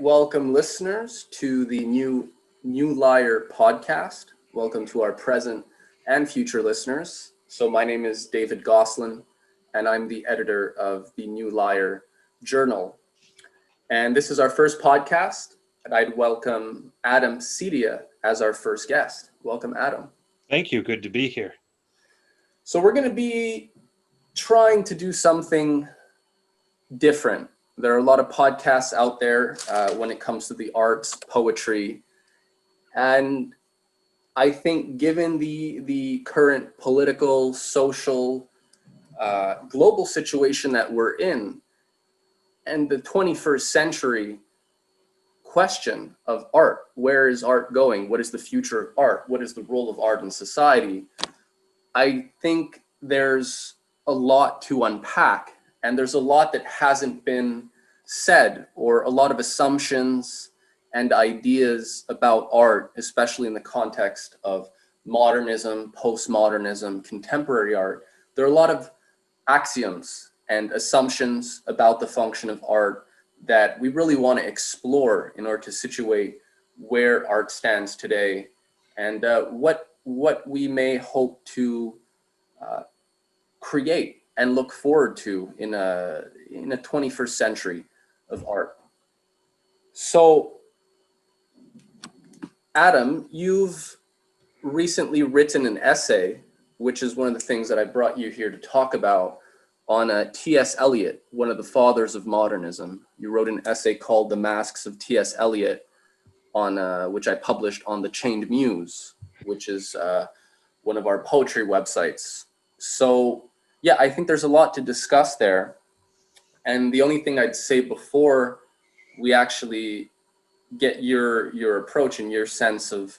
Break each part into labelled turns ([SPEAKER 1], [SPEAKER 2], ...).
[SPEAKER 1] welcome listeners to the new Lyre podcast. Welcome to our present and future listeners. So my name is David Gosselin, and I'm the editor of the New Lyre journal. And this is our first podcast, and I'd welcome Adam Sedia as our first guest. Welcome, Adam.
[SPEAKER 2] Thank you. Good to be here.
[SPEAKER 1] So we're going to be trying to do something different. There are a lot of podcasts out there when it comes to the arts, poetry, and I think given the current political, social, global situation that we're in, and the 21st century question of art, where is art going? What is the future of art? What is the role of art in society? I think there's a lot to unpack. And there's a lot that hasn't been said, or a lot of assumptions and ideas about art, especially in the context of modernism, postmodernism, contemporary art. There are a lot of axioms and assumptions about the function of art that we really want to explore in order to situate where art stands today and what we may hope to create and look forward to in a 21st century of art. So, Adam, you've recently written an essay, which is one of the things that I brought you here to talk about, on T.S. Eliot, one of the fathers of modernism. You wrote an essay called "The Masks of T.S. Eliot," on which I published on the Chained Muse, which is one of our poetry websites. So, yeah, I think there's a lot to discuss there. And the only thing I'd say before we actually get your approach and your sense of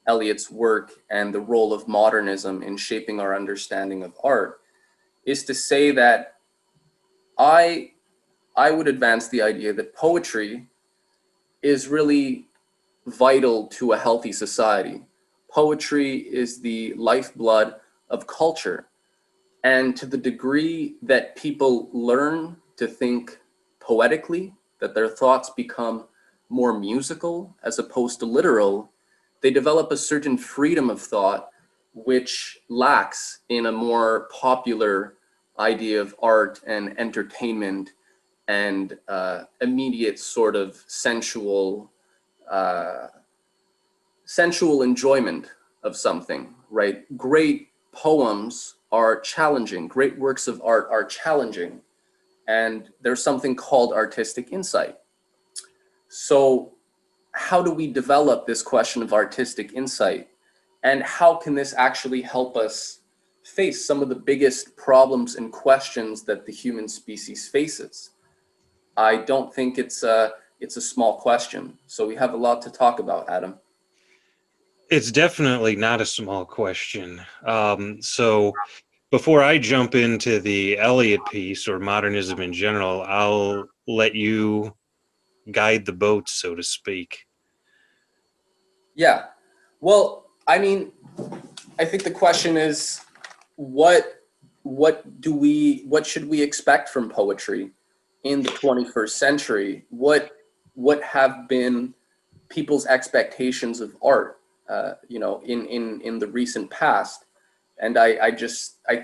[SPEAKER 1] Eliot's work and the role of modernism in shaping our understanding of art is to say that I would advance the idea that poetry is really vital to a healthy society. Poetry is the lifeblood of culture. And to the degree that people learn to think poetically, that their thoughts become more musical as opposed to literal, they develop a certain freedom of thought which lacks in a more popular idea of art and entertainment and immediate sort of sensual enjoyment of something, right? Great poems are challenging. Great works of art are challenging. And there's something called artistic insight. So how do we develop this question of artistic insight? And how can this actually help us face some of the biggest problems and questions that the human species faces? I don't think it's a small question. So we have a lot to talk about, Adam.
[SPEAKER 2] It's definitely not a small question. So before I jump into the Eliot piece or modernism in general, I'll let you guide the boat, so to speak.
[SPEAKER 1] Yeah. Well, I mean, I think the question is, what should we expect from poetry in the 21st century? What have been people's expectations of art, in the recent past? And I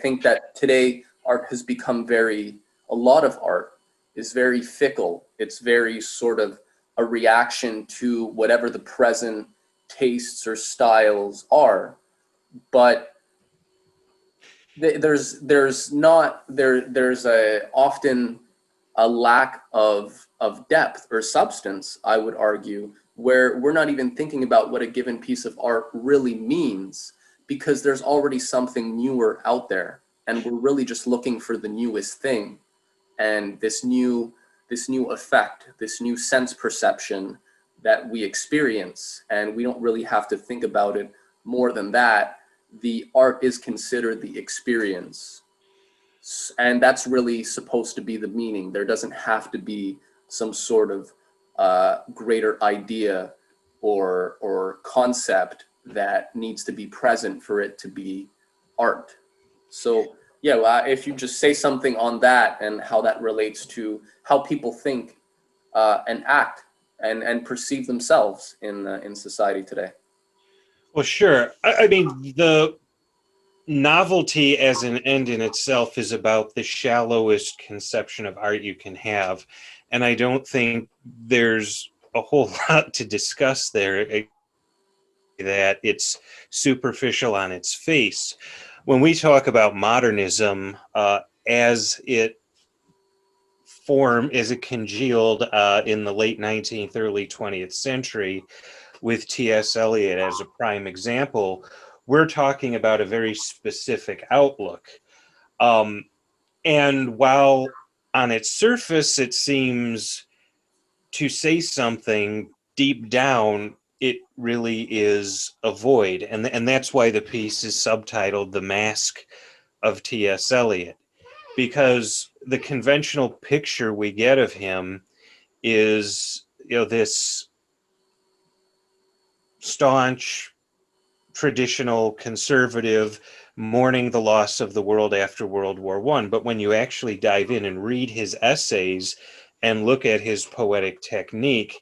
[SPEAKER 1] think that today art has become a lot of art is very fickle. It's very sort of a reaction to whatever the present tastes or styles are. But there's often a lack of depth or substance, I would argue, where we're not even thinking about what a given piece of art really means, because there's already something newer out there, and we're really just looking for the newest thing, and this new effect, this new sense perception that we experience, and we don't really have to think about it more than that. The art is considered the experience, and that's really supposed to be the meaning. There doesn't have to be some sort of greater idea or concept that needs to be present for it to be art. So yeah, if you just say something on that and how that relates to how people think and act and perceive themselves in society today.
[SPEAKER 2] Well, sure. I mean, the novelty as an end in itself is about the shallowest conception of art you can have. And I don't think there's a whole lot to discuss there, that it's superficial on its face. When we talk about modernism, as it as it congealed in the late 19th, early 20th century, with T.S. Eliot as a prime example, we're talking about a very specific outlook. And while on its surface it seems to say something, deep down it really is a void. And that's why the piece is subtitled The Mask of T.S. Eliot, because the conventional picture we get of him is, this staunch, traditional conservative mourning the loss of the world after World War I. But when you actually dive in and read his essays and look at his poetic technique,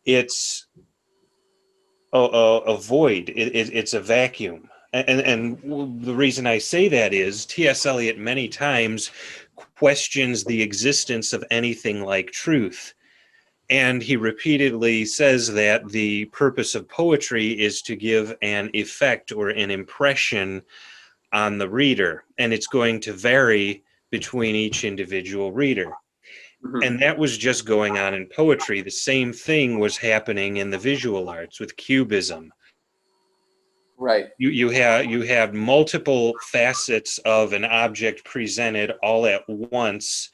[SPEAKER 2] it's a void. It's a vacuum. And the reason I say that is T.S. Eliot many times questions the existence of anything like truth. And he repeatedly says that the purpose of poetry is to give an effect or an impression on the reader, and it's going to vary between each individual reader.
[SPEAKER 1] Mm-hmm.
[SPEAKER 2] And that was just going on in poetry. The same thing was happening in the visual arts with Cubism.
[SPEAKER 1] Right.
[SPEAKER 2] You have multiple facets of an object presented all at once,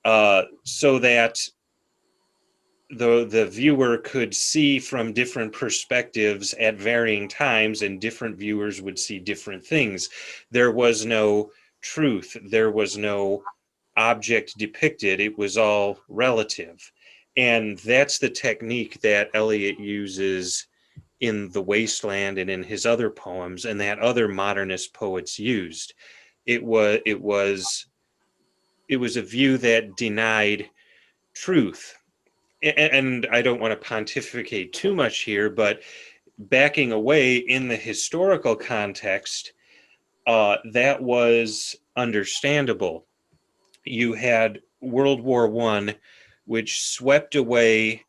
[SPEAKER 2] so that the viewer could see from different perspectives at varying times, and different viewers would see different things. There was no truth. There was no object depicted. It was all relative. And that's the technique that Eliot uses in The Wasteland and in his other poems, and that other modernist poets used. It was a view that denied truth. And I don't want to pontificate too much here, but backing away in the historical context, that was understandable. You had World War I, which swept away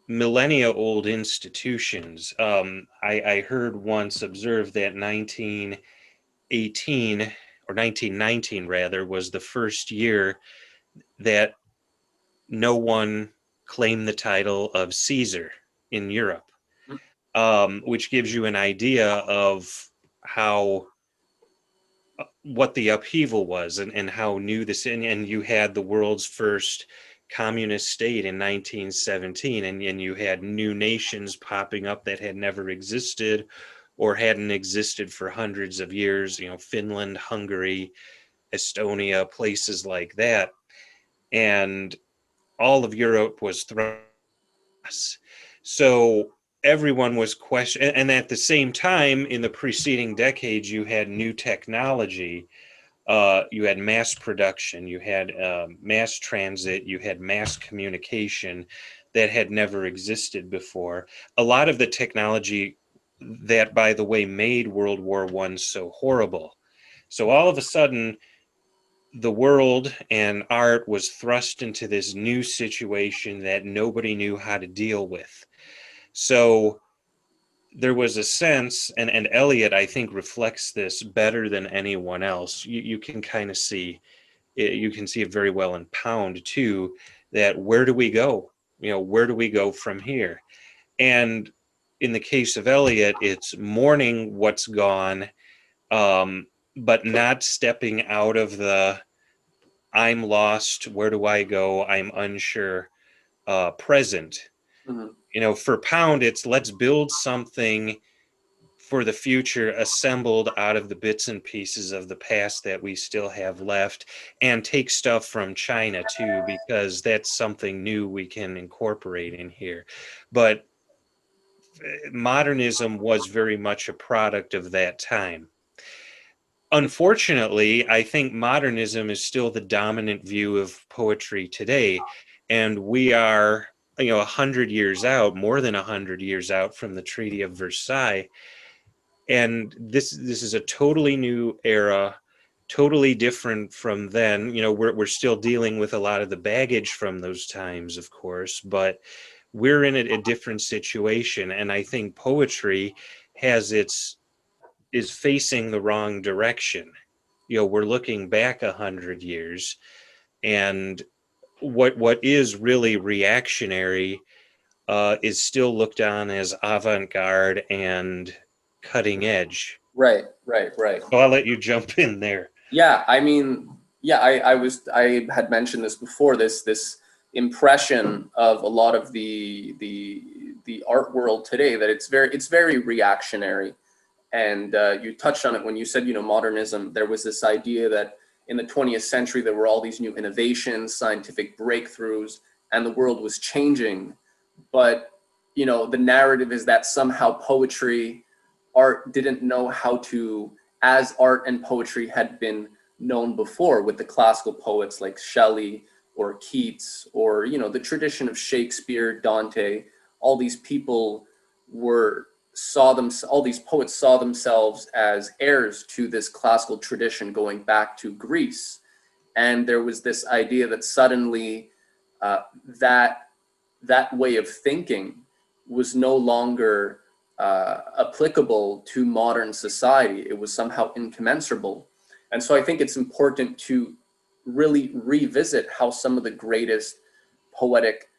[SPEAKER 2] millennia-old institutions. I heard once observed that 1918, or 1919 rather, was the first year that no one claimed the title of Caesar in Europe, which gives you an idea of how what the upheaval was, and how new this, and you had the world's first communist state in 1917, and you had new nations popping up that had never existed or hadn't existed for hundreds of years, Finland, Hungary, Estonia, places like that. And all of Europe was thrown. So everyone was questioning, and at the same time, in the preceding decades, you had new technology. You had mass production, you had mass transit, you had mass communication that had never existed before. A lot of the technology that, by the way, made World War I so horrible. So all of a sudden, the world and art was thrust into this new situation that nobody knew how to deal with. So there was a sense, and Eliot, I think, reflects this better than anyone else. You can kind of see it, you can see it very well in Pound too, that where do we go? Where do we go from here? And in the case of Eliot, it's mourning what's gone, but not stepping out of the I'm lost, where do I go, I'm unsure, present.
[SPEAKER 1] Mm-hmm.
[SPEAKER 2] For Pound, it's let's build something for the future, assembled out of the bits and pieces of the past that we still have left, and take stuff from China too, because that's something new we can incorporate in here. But modernism was very much a product of that time. Unfortunately, I think modernism is still the dominant view of poetry today, and we are 100 years out, more than 100 years out from the Treaty of Versailles. And this is a totally new era, totally different from then. We're still dealing with a lot of the baggage from those times, of course, but we're in a different situation. And I think poetry is facing the wrong direction. We're looking back 100 years, and what is really reactionary is still looked on as avant-garde and cutting edge.
[SPEAKER 1] Right, right, right.
[SPEAKER 2] So I'll let you jump in there.
[SPEAKER 1] Yeah, I mean, yeah, I had mentioned this before, this impression of a lot of the art world today, that it's very reactionary. And you touched on it when you said, modernism. There was this idea that in the 20th century, there were all these new innovations, scientific breakthroughs, and the world was changing. But, the narrative is that somehow poetry, art didn't know how to, as art and poetry had been known before with the classical poets like Shelley or Keats, or, the tradition of Shakespeare, Dante. All these people all these poets saw themselves as heirs to this classical tradition going back to Greece. And there was this idea that suddenly that way of thinking was no longer applicable to modern society. It was somehow incommensurable. And so I think it's important to really revisit how some of the greatest poetic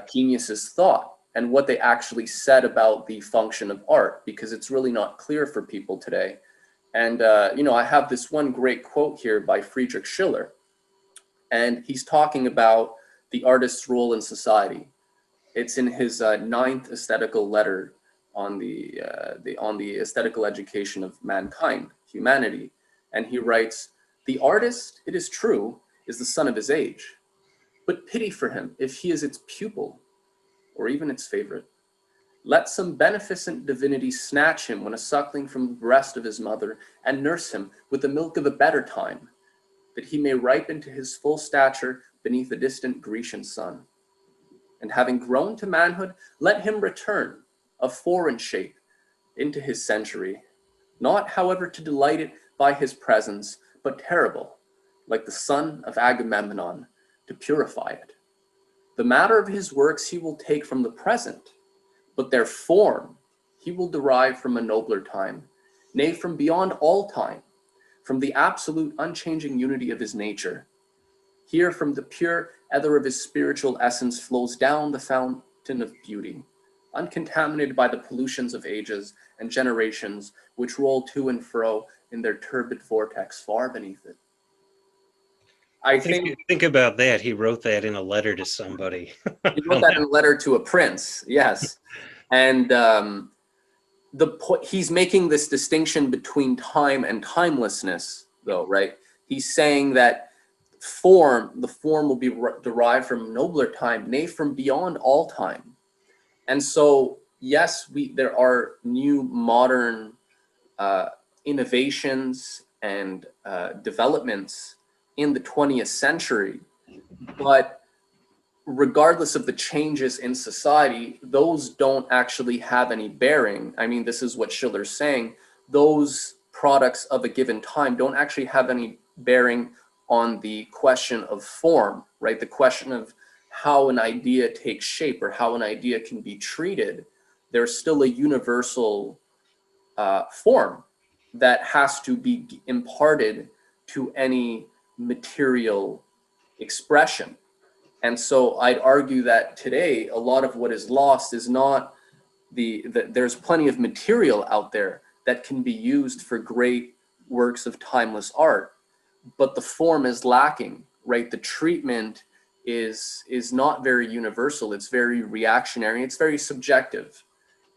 [SPEAKER 1] geniuses thought and what they actually said about the function of art, because it's really not clear for people today. And, I have this one great quote here by Friedrich Schiller, and he's talking about the artist's role in society. It's in his ninth aesthetical letter on the aesthetical education of mankind, humanity. And he writes, "The artist, it is true, is the son of his age, but pity for him if he is its pupil, or even its favorite. Let some beneficent divinity snatch him when a suckling from the breast of his mother, and nurse him with the milk of a better time, that he may ripen to his full stature beneath a distant Grecian sun. And having grown to manhood, let him return, of foreign shape, into his century, not, however, to delight it by his presence, but terrible, like the son of Agamemnon, to purify it. The matter of his works he will take from the present, but their form he will derive from a nobler time, nay, from beyond all time, from the absolute unchanging unity of his nature. Here from the pure ether of his spiritual essence flows down the fountain of beauty, uncontaminated by the pollutions of ages and generations which roll to and fro in their turbid vortex far beneath it." I
[SPEAKER 2] think about that. He wrote that in a letter to somebody.
[SPEAKER 1] He wrote that in a letter to a prince, yes. And he's making this distinction between time and timelessness, though, right? He's saying that the form will be derived from nobler time, nay, from beyond all time. And so, yes, there are new modern innovations and developments in the 20th century, but regardless of the changes in society, those don't actually have any bearing. I mean, this is what Schiller's saying. Those products of a given time don't actually have any bearing on the question of form, right? The question of how an idea takes shape or how an idea can be treated. There's still a universal form that has to be imparted to any material expression. And so I'd argue that today, a lot of what is lost is not there's plenty of material out there that can be used for great works of timeless art, but the form is lacking, right? The treatment is not very universal. It's very reactionary. It's very subjective.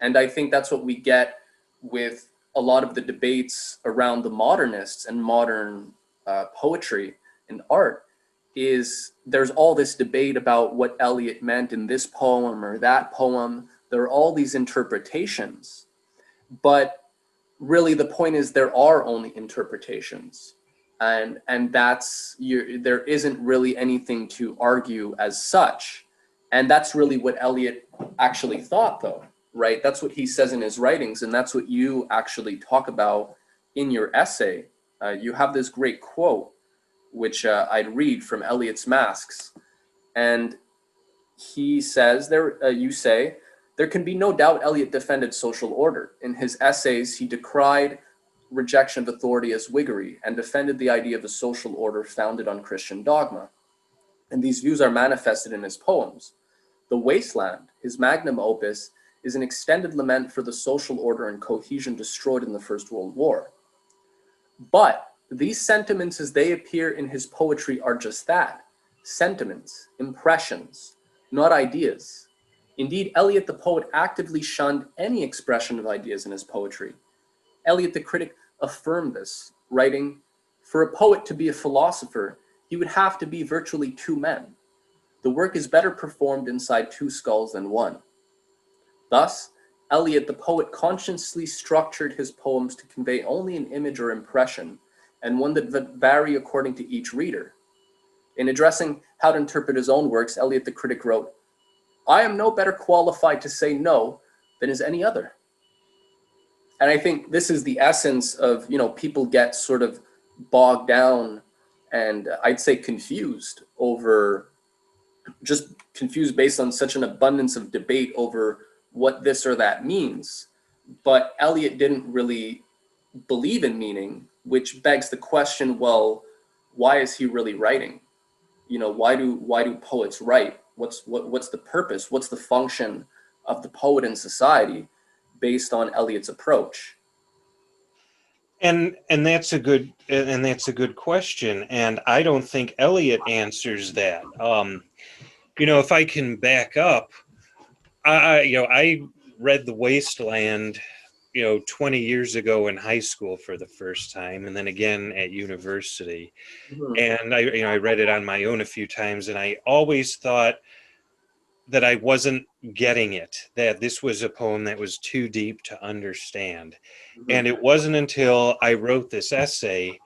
[SPEAKER 1] And I think that's what we get with a lot of the debates around the modernists and modern poetry and art. Is there's all this debate about what Eliot meant in this poem or that poem. There are all these interpretations, but really the point is there are only interpretations, and there isn't really anything to argue as such. And that's really what Eliot actually thought, though, right? That's what he says in his writings, and that's what you actually talk about in your essay. You have this great quote, which I'd read from Eliot's Masks. And he says, you say, there can be no doubt Eliot defended social order. In his essays, he decried rejection of authority as Whiggery and defended the idea of a social order founded on Christian dogma. And these views are manifested in his poems. The Wasteland, his magnum opus, is an extended lament for the social order and cohesion destroyed in the First World War. But these sentiments as they appear in his poetry are just that, sentiments, impressions, not ideas. Indeed, Eliot the poet actively shunned any expression of ideas in his poetry. Eliot the critic affirmed this, writing, "For a poet to be a philosopher, he would have to be virtually two men. The work is better performed inside two skulls than one." Thus, Eliot the poet consciously structured his poems to convey only an image or impression, and one that would vary according to each reader. In addressing how to interpret his own works, Eliot the critic wrote, "I am no better qualified to say no than is any other." And I think this is the essence of, people get sort of bogged down and I'd say confused based on such an abundance of debate over what this or that means. But Eliot didn't really believe in meaning, which begs the question, well, why is he really writing? Why do poets write? What's the purpose? What's the function of the poet in society based on Eliot's approach?
[SPEAKER 2] And that's a good question, and I don't think Eliot answers that. If I can back up, I read The Wasteland 20 years ago in high school for the first time, and then again at university. And I read it on my own a few times, and I always thought that I wasn't getting it, that this was a poem that was too deep to understand. And it wasn't until I wrote this essay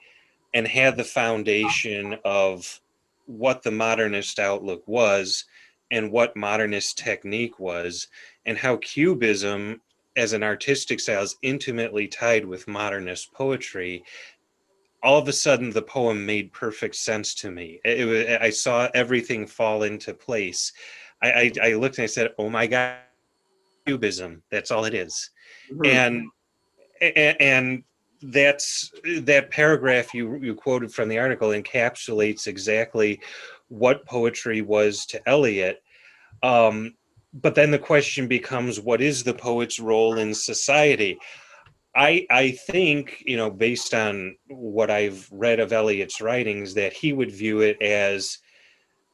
[SPEAKER 2] and had the foundation of what the modernist outlook was and what modernist technique was, and how Cubism as an artistic style is intimately tied with modernist poetry. All of a sudden, the poem made perfect sense to me. I saw everything fall into place. I looked and I said, "Oh my God, Cubism! That's all it is." And that paragraph you quoted from the article encapsulates exactly what poetry was to Eliot. But then the question becomes, what is the poet's role in society? I think, based on what I've read of Eliot's writings, that he would view it as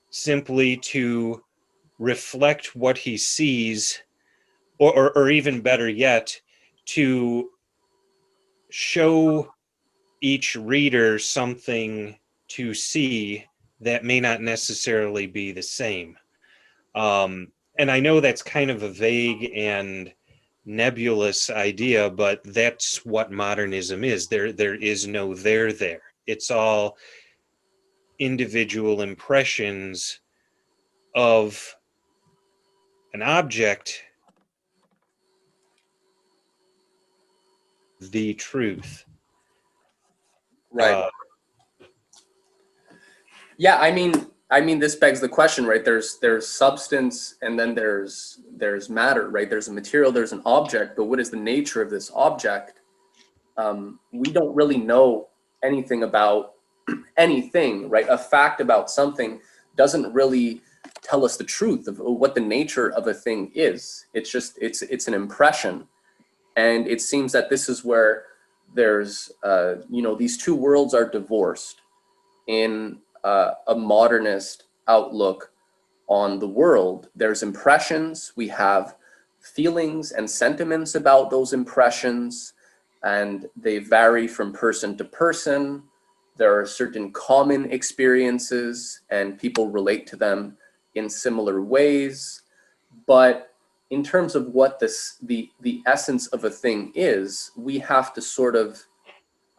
[SPEAKER 2] simply to reflect what he sees, or even better yet, to show each reader something to see that may not necessarily be the same. And I know that's kind of a vague and nebulous idea, but that's what modernism is. There is no there. It's all individual impressions of an object, the truth.
[SPEAKER 1] Right. Yeah, I mean, this begs the question, right? There's substance, and then there's matter, right? There's a material, there's an object, but what is the nature of this object? We don't really know anything about anything, right? A fact about something doesn't really tell us the truth of what the nature of a thing is. It's just it's an impression, and it seems that this is where there's these two worlds are divorced in a modernist outlook on the world. There's impressions, we have feelings and sentiments about those impressions, and they vary from person to person. There are certain common experiences, and people relate to them in similar ways. But in terms of what the essence of a thing is, we have to sort of,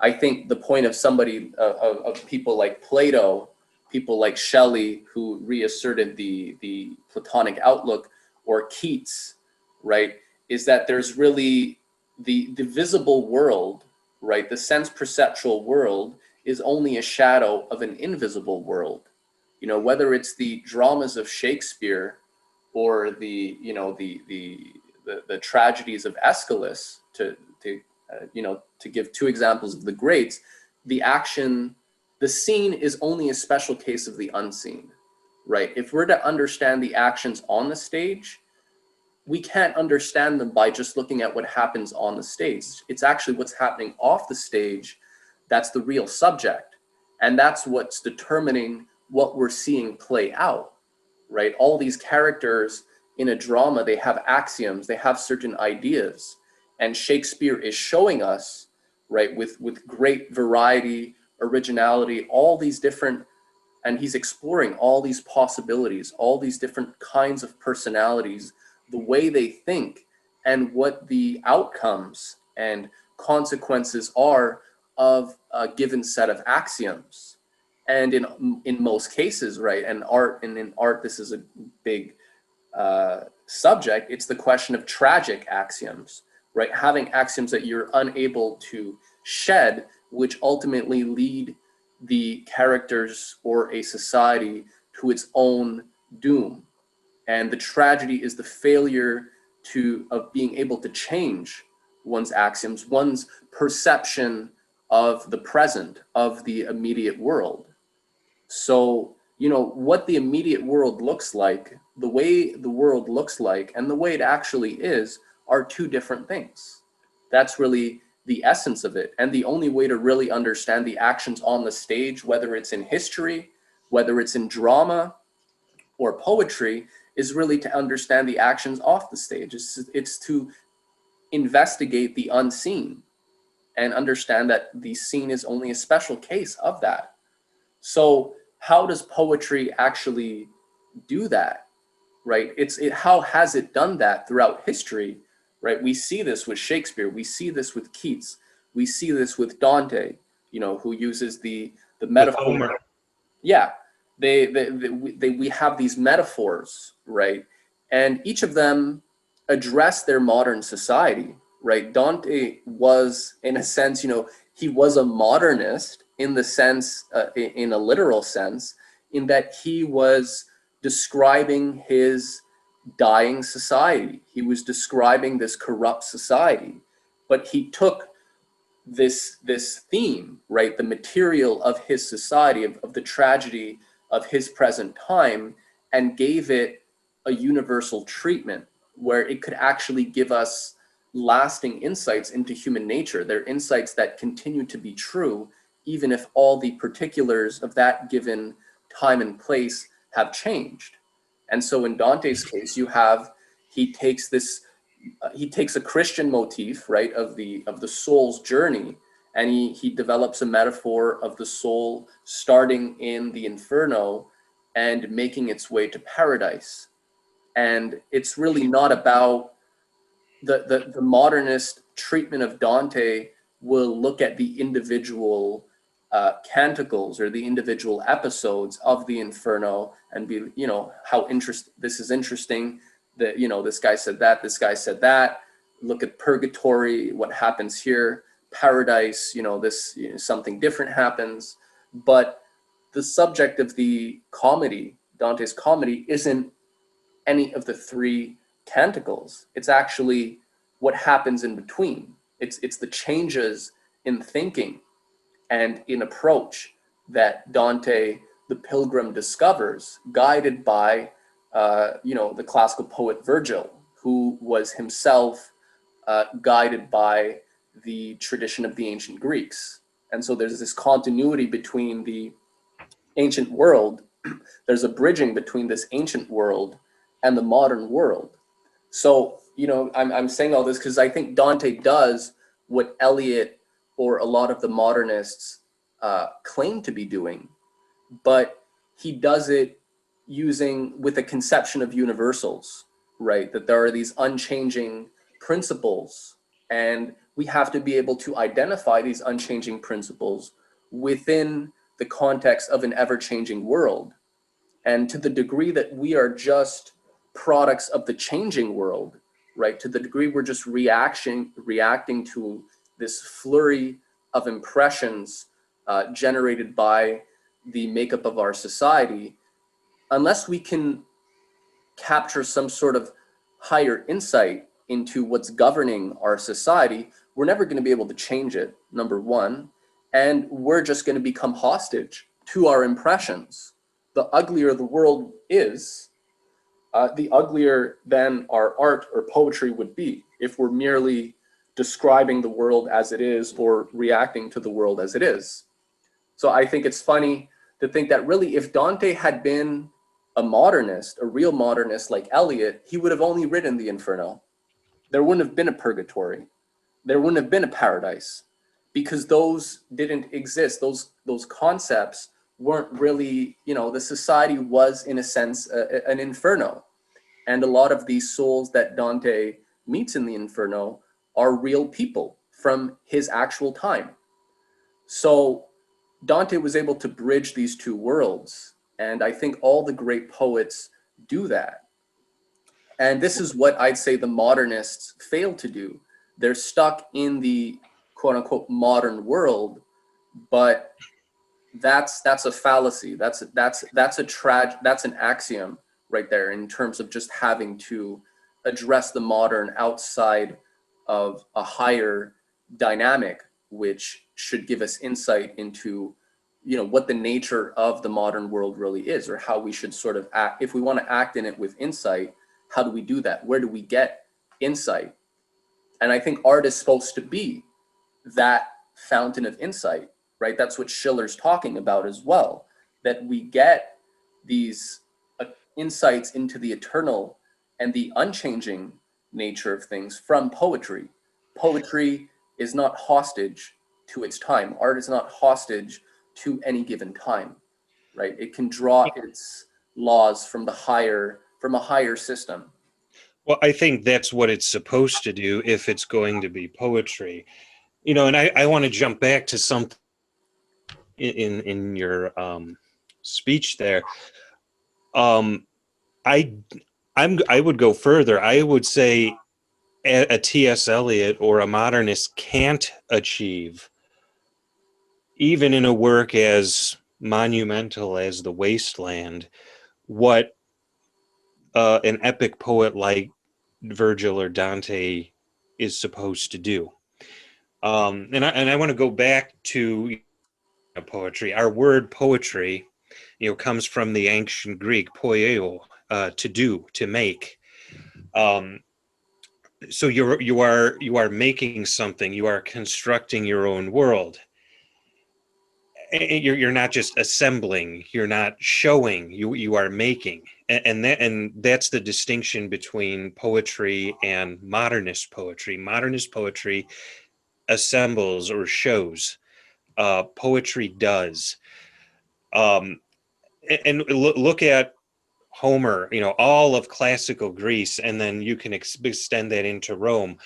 [SPEAKER 1] I think the point of somebody, of people like Plato, people like Shelley, who reasserted the Platonic outlook, or Keats, right, is that there's really the visible world, right, the sense perceptual world is only a shadow of an invisible world. You know, whether it's the dramas of Shakespeare or the tragedies of Aeschylus, to to give two examples of the greats, the action, the scene is only a special case of the unseen, right? If we're to understand the actions on the stage, we can't understand them by just looking at what happens on the stage. It's actually what's happening off the stage that's the real subject. And that's what's determining what we're seeing play out, right? All these characters in a drama, they have axioms, they have certain ideas. And Shakespeare is showing us, right, with great variety, originality, all these different, and he's exploring all these possibilities, all these different kinds of personalities, the way they think, and what the outcomes and consequences are of a given set of axioms. And in most cases, right, and in art, this is a big subject. It's the question of tragic axioms, right? Having axioms that you're unable to shed, which ultimately lead the characters or a society to its own doom. And the tragedy is the failure of being able to change one's axioms, one's perception of the present, of the immediate world. So, you know, what the immediate world looks like, the way the world looks like, and the way it actually is are two different things. That's really the essence of it. And the only way to really understand the actions on the stage, whether it's in history, whether it's in drama or poetry, is really to understand the actions off the stage. It's to investigate the unseen and understand that the seen is only a special case of that. So how does poetry actually do that, right? How has it done that throughout history, right? We see this with Shakespeare, we see this with Keats, we see this with Dante, you know, who uses the metaphor. Yeah, we have these metaphors, right? And each of them address their modern society, right? Dante was, in a sense, you know, he was a modernist in the sense, in a literal sense, in that he was describing his dying society. He was describing this corrupt society, but he took this theme, right, the material of his society, of the tragedy of his present time, and gave it a universal treatment where it could actually give us lasting insights into human nature. They're insights that continue to be true, even if all the particulars of that given time and place have changed. And so in Dante's case, he takes a Christian motif, right, of the soul's journey, and he develops a metaphor of the soul starting in the inferno and making its way to paradise. And it's really not about the modernist treatment of Dante will look at the individual canticles or the individual episodes of the inferno and be, you know, this is interesting that, you know, this guy said that, look at purgatory, what happens here, paradise, you know, something different happens. But the subject of the comedy, Dante's comedy, isn't any of the three canticles. It's actually what happens in between. It's the changes in thinking and in approach that Dante, the pilgrim, discovers, guided by the classical poet Virgil, who was himself guided by the tradition of the ancient Greeks. And so there's this continuity between the ancient world. There's a bridging between this ancient world and the modern world. So, you know, I'm saying all this because I think Dante does what Eliot or a lot of the modernists claim to be doing, but he does it with a conception of universals, right? That there are these unchanging principles, and we have to be able to identify these unchanging principles within the context of an ever-changing world. And to the degree that we are just products of the changing world, right? To the degree we're just reacting to this flurry of impressions generated by the makeup of our society, unless we can capture some sort of higher insight into what's governing our society, we're never going to be able to change it, number one. And we're just going to become hostage to our impressions. The uglier the world is, the uglier then our art or poetry would be if we're merely describing the world as it is or reacting to the world as it is. So I think it's funny to think that really if Dante had been a modernist, a real modernist like Eliot, he would have only written the Inferno. There wouldn't have been a purgatory. There wouldn't have been a paradise, because those didn't exist. Those concepts weren't really, the society was in a sense an inferno. And a lot of these souls that Dante meets in the Inferno are real people from his actual time. So Dante was able to bridge these two worlds. And I think all the great poets do that. And this is what I'd say the modernists fail to do. They're stuck in the quote unquote modern world, but that's a fallacy. That's an axiom right there in terms of just having to address the modern outside of a higher dynamic, which should give us insight into what the nature of the modern world really is, or how we should sort of act. If we want to act in it with insight, how do we do that? Where do we get insight? And I think art is supposed to be that fountain of insight, right? That's what Schiller's talking about as well, that we get these insights into the eternal and the unchanging nature of things from poetry. Poetry is not hostage to its time. Art is not hostage to any given time, right? It can draw its laws from a higher system.
[SPEAKER 2] Well, I think that's what it's supposed to do if it's going to be poetry. And I want to jump back to something in your speech there. I would go further. I would say a T.S. Eliot or a modernist can't achieve, even in a work as monumental as The Wasteland, what an epic poet like Virgil or Dante is supposed to do. And I want to go back to poetry. Our word poetry, comes from the ancient Greek poieo, to do, to make. So you are making something. You are constructing your own world. And you're not just assembling. You're not showing. You are making. And that's the distinction between poetry and modernist poetry. Modernist poetry assembles or shows. Poetry does. And look at Homer, all of classical Greece, and then you can extend that into Rome.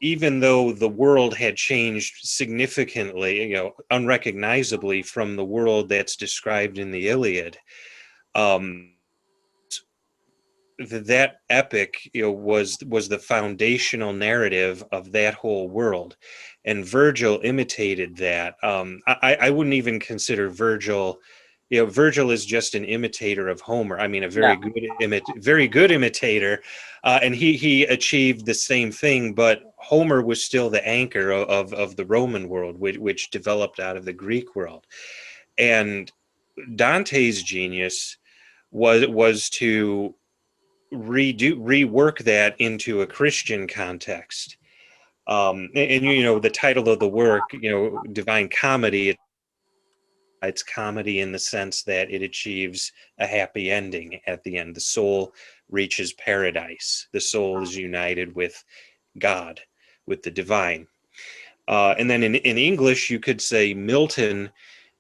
[SPEAKER 2] Even though the world had changed significantly, unrecognizably from the world that's described in the Iliad, that epic, was the foundational narrative of that whole world, and Virgil imitated that. I wouldn't even consider Virgil. Virgil is just an imitator of Homer. I mean, a very good imitator, and he achieved the same thing. But Homer was still the anchor of the Roman world, which developed out of the Greek world. And Dante's genius was to rework that into a Christian context. And the title of the work, Divine Comedy, it's comedy in the sense that it achieves a happy ending at the end. The soul reaches paradise. The soul is united with God, with the divine. And then in English, you could say Milton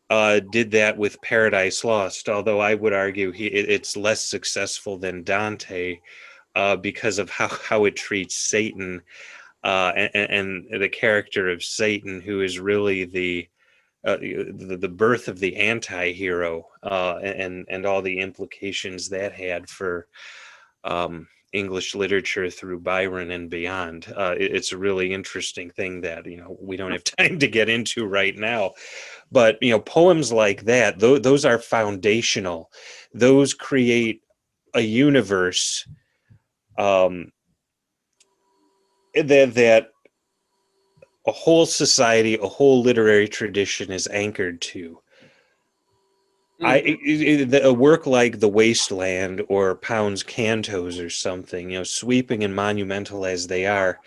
[SPEAKER 2] did that with Paradise Lost, although I would argue it's less successful than Dante because of how it treats Satan and the character of Satan, who is really the the birth of the anti-hero, and all the implications that had for English literature through Byron and beyond. It's a really interesting thing that, we don't have time to get into right now. But, poems like that, those are foundational. Those create a universe that a whole society, a whole literary tradition is anchored to. A work like The Wasteland or Pound's Cantos or something, sweeping and monumental as they are,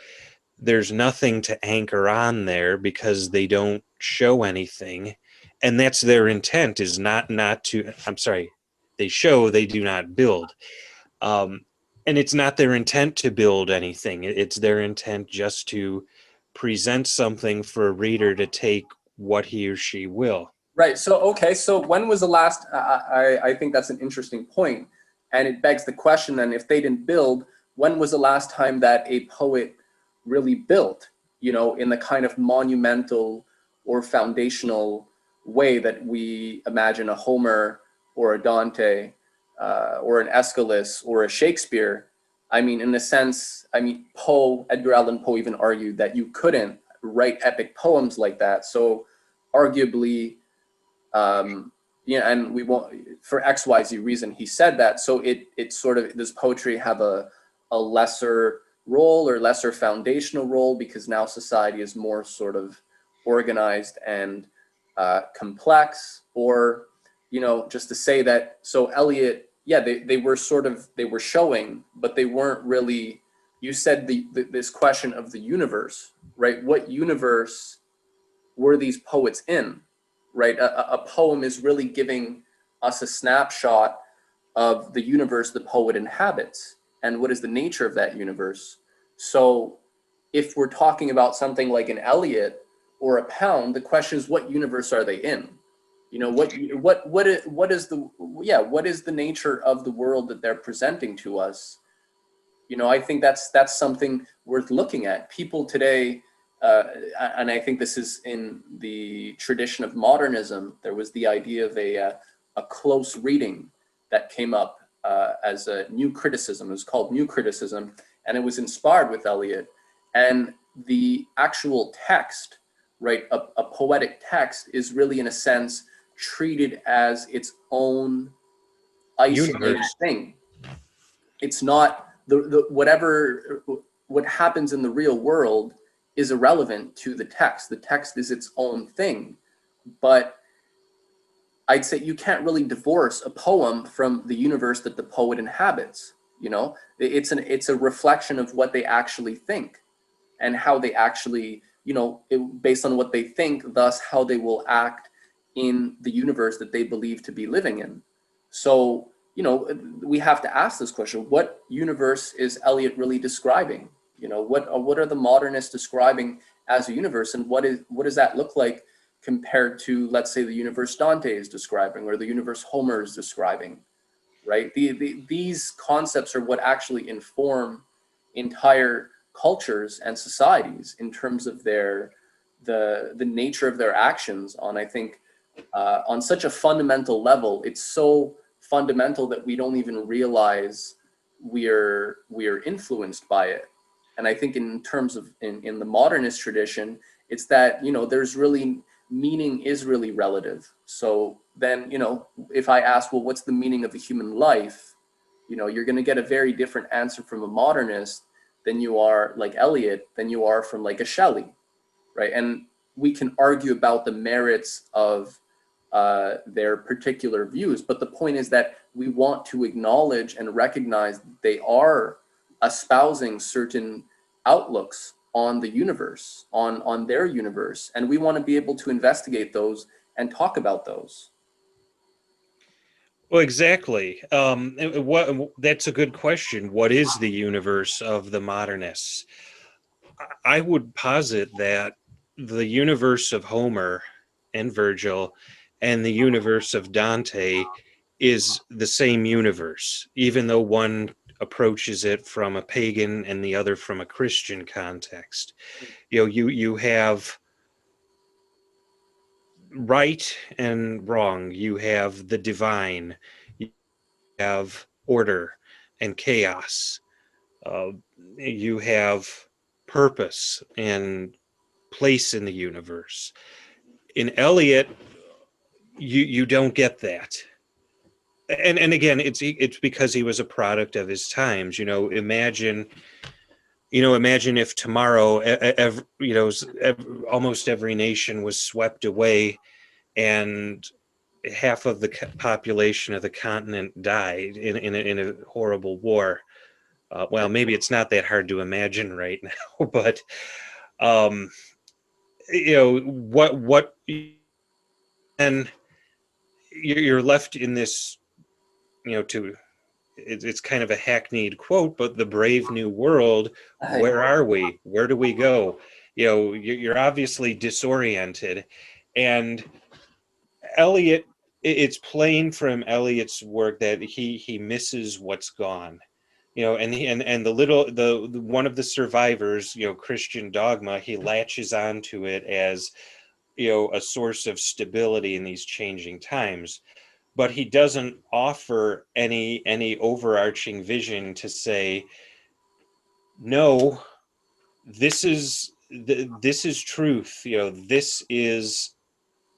[SPEAKER 2] there's nothing to anchor on there because they don't show anything. And that's their intent, is not to, I'm sorry, they show, they do not build. And it's not their intent to build anything. It's their intent just to present something for a reader to take what he or she will.
[SPEAKER 1] Right. So, okay. So when was the last, I think that's an interesting point. And it begs the question then, if they didn't build, when was the last time that a poet really built, in the kind of monumental or foundational way that we imagine a Homer or a Dante or an Aeschylus or a Shakespeare? I mean, in a sense, Edgar Allan Poe even argued that you couldn't write epic poems like that. So arguably, and we won't, for XYZ reason, he said that. So it sort of, does poetry have a lesser role or lesser foundational role because now society is more sort of organized and complex? Or, just to say that, so Eliot, yeah, they were showing, but they weren't really, you said this question of the universe, right? What universe were these poets in? Right? A poem is really giving us a snapshot of the universe the poet inhabits and what is the nature of that universe. So if we're talking about something like an Eliot or a Pound, the question is, what universe are they in? What is the nature of the world that they're presenting to us? I think that's something worth looking at. People today, and I think this is in the tradition of modernism, there was the idea of a close reading that came up as a new criticism. It was called New Criticism, and it was inspired with Eliot. And the actual text, right, a poetic text, is really, in a sense, treated as its own isolated thing. It's not what happens in the real world is irrelevant to the text. The text is its own thing. But I'd say you can't really divorce a poem from the universe that the poet inhabits. It's a reflection of what they actually think and how they actually, based on what they think, thus how they will act in the universe that they believe to be living in. So, we have to ask this question: what universe is Eliot really describing? What are the modernists describing as a universe, and what does that look like compared to, let's say, the universe Dante is describing or the universe Homer is describing, right? These concepts are what actually inform entire cultures and societies in terms of the nature of their actions on, I think, on such a fundamental level. It's so fundamental that we don't even realize we're influenced by it. And I think in terms of in the modernist tradition, it's that, there's really, meaning is really relative. So then, if I ask, well, what's the meaning of a human life? You're going to get a very different answer from a modernist than you are, like Eliot, than you are from like a Shelley, right? And we can argue about the merits of their particular views, but the point is that we want to acknowledge and recognize that they are espousing certain outlooks on the universe, on their universe, and we want to be able to investigate those and talk about those.
[SPEAKER 2] Well, exactly. That's a good question. What is the universe of the modernists? I would posit that the universe of Homer and Virgil and the universe of Dante is the same universe, even though one approaches it from a pagan and the other from a Christian context. You have right and wrong. You have the divine. You have order and chaos. Uh, you have purpose and place in the universe. In Eliot, you don't get that. And again, it's because he was a product of his times. Imagine if tomorrow, almost every nation was swept away, and half of the population of the continent died in a horrible war. Well, maybe it's not that hard to imagine right now, but um, what, and you're left in this, to it's kind of a hackneyed quote, but the brave new world. Where are we? Where do we go? You're obviously disoriented, and Eliot. It's plain from Eliot's work that he misses what's gone. And the one of the survivors, Christian dogma, he latches onto it as a source of stability in these changing times, but he doesn't offer any overarching vision to say, no, this is truth. This is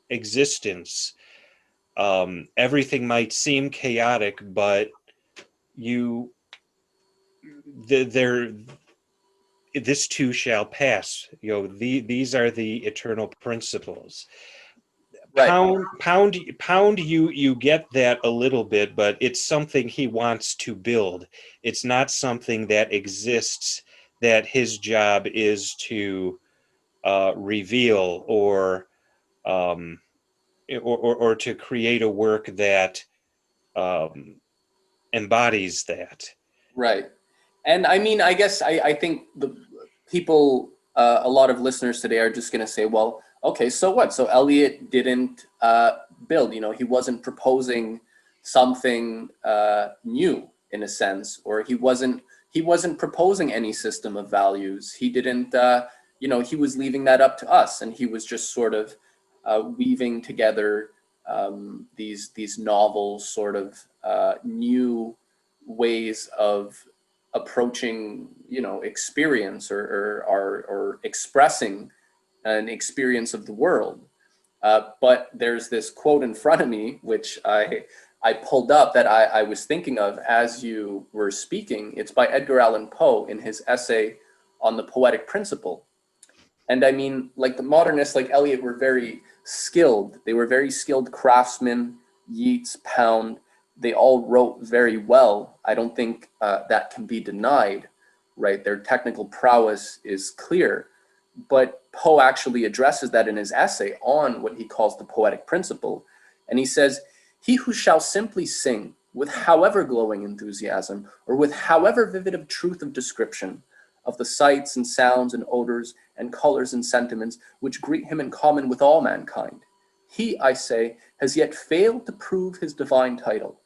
[SPEAKER 2] existence. Everything might seem chaotic, but there this too shall pass. These are the eternal principles.
[SPEAKER 1] Right.
[SPEAKER 2] Pound, you get that a little bit, but it's something he wants to build. It's not something that exists, that his job is to reveal um, or to create a work that embodies that.
[SPEAKER 1] Right. And I mean, I guess I think the people, a lot of listeners today are just going to say, well, okay, so what? So Eliot didn't build, he wasn't proposing something new in a sense, or he wasn't proposing any system of values. He didn't, he was leaving that up to us, and he was just sort of weaving together these novel sort of new ways of approaching experience or expressing an experience of the world. But there's this quote in front of me which I pulled up that I was thinking of as you were speaking. It's by Edgar Allan Poe in his essay on the poetic principle. And I mean, like, the modernists like Eliot were very skilled. They were very skilled craftsmen. Yeats, Pound, they all wrote very well. I don't think that can be denied, right? Their technical prowess is clear. But Poe actually addresses that in his essay on what he calls the poetic principle. And he says, "He who shall simply sing with however glowing enthusiasm, or with however vivid of truth of description, of the sights and sounds and odors and colors and sentiments which greet him in common with all mankind, he, I say, has yet failed to prove his divine title.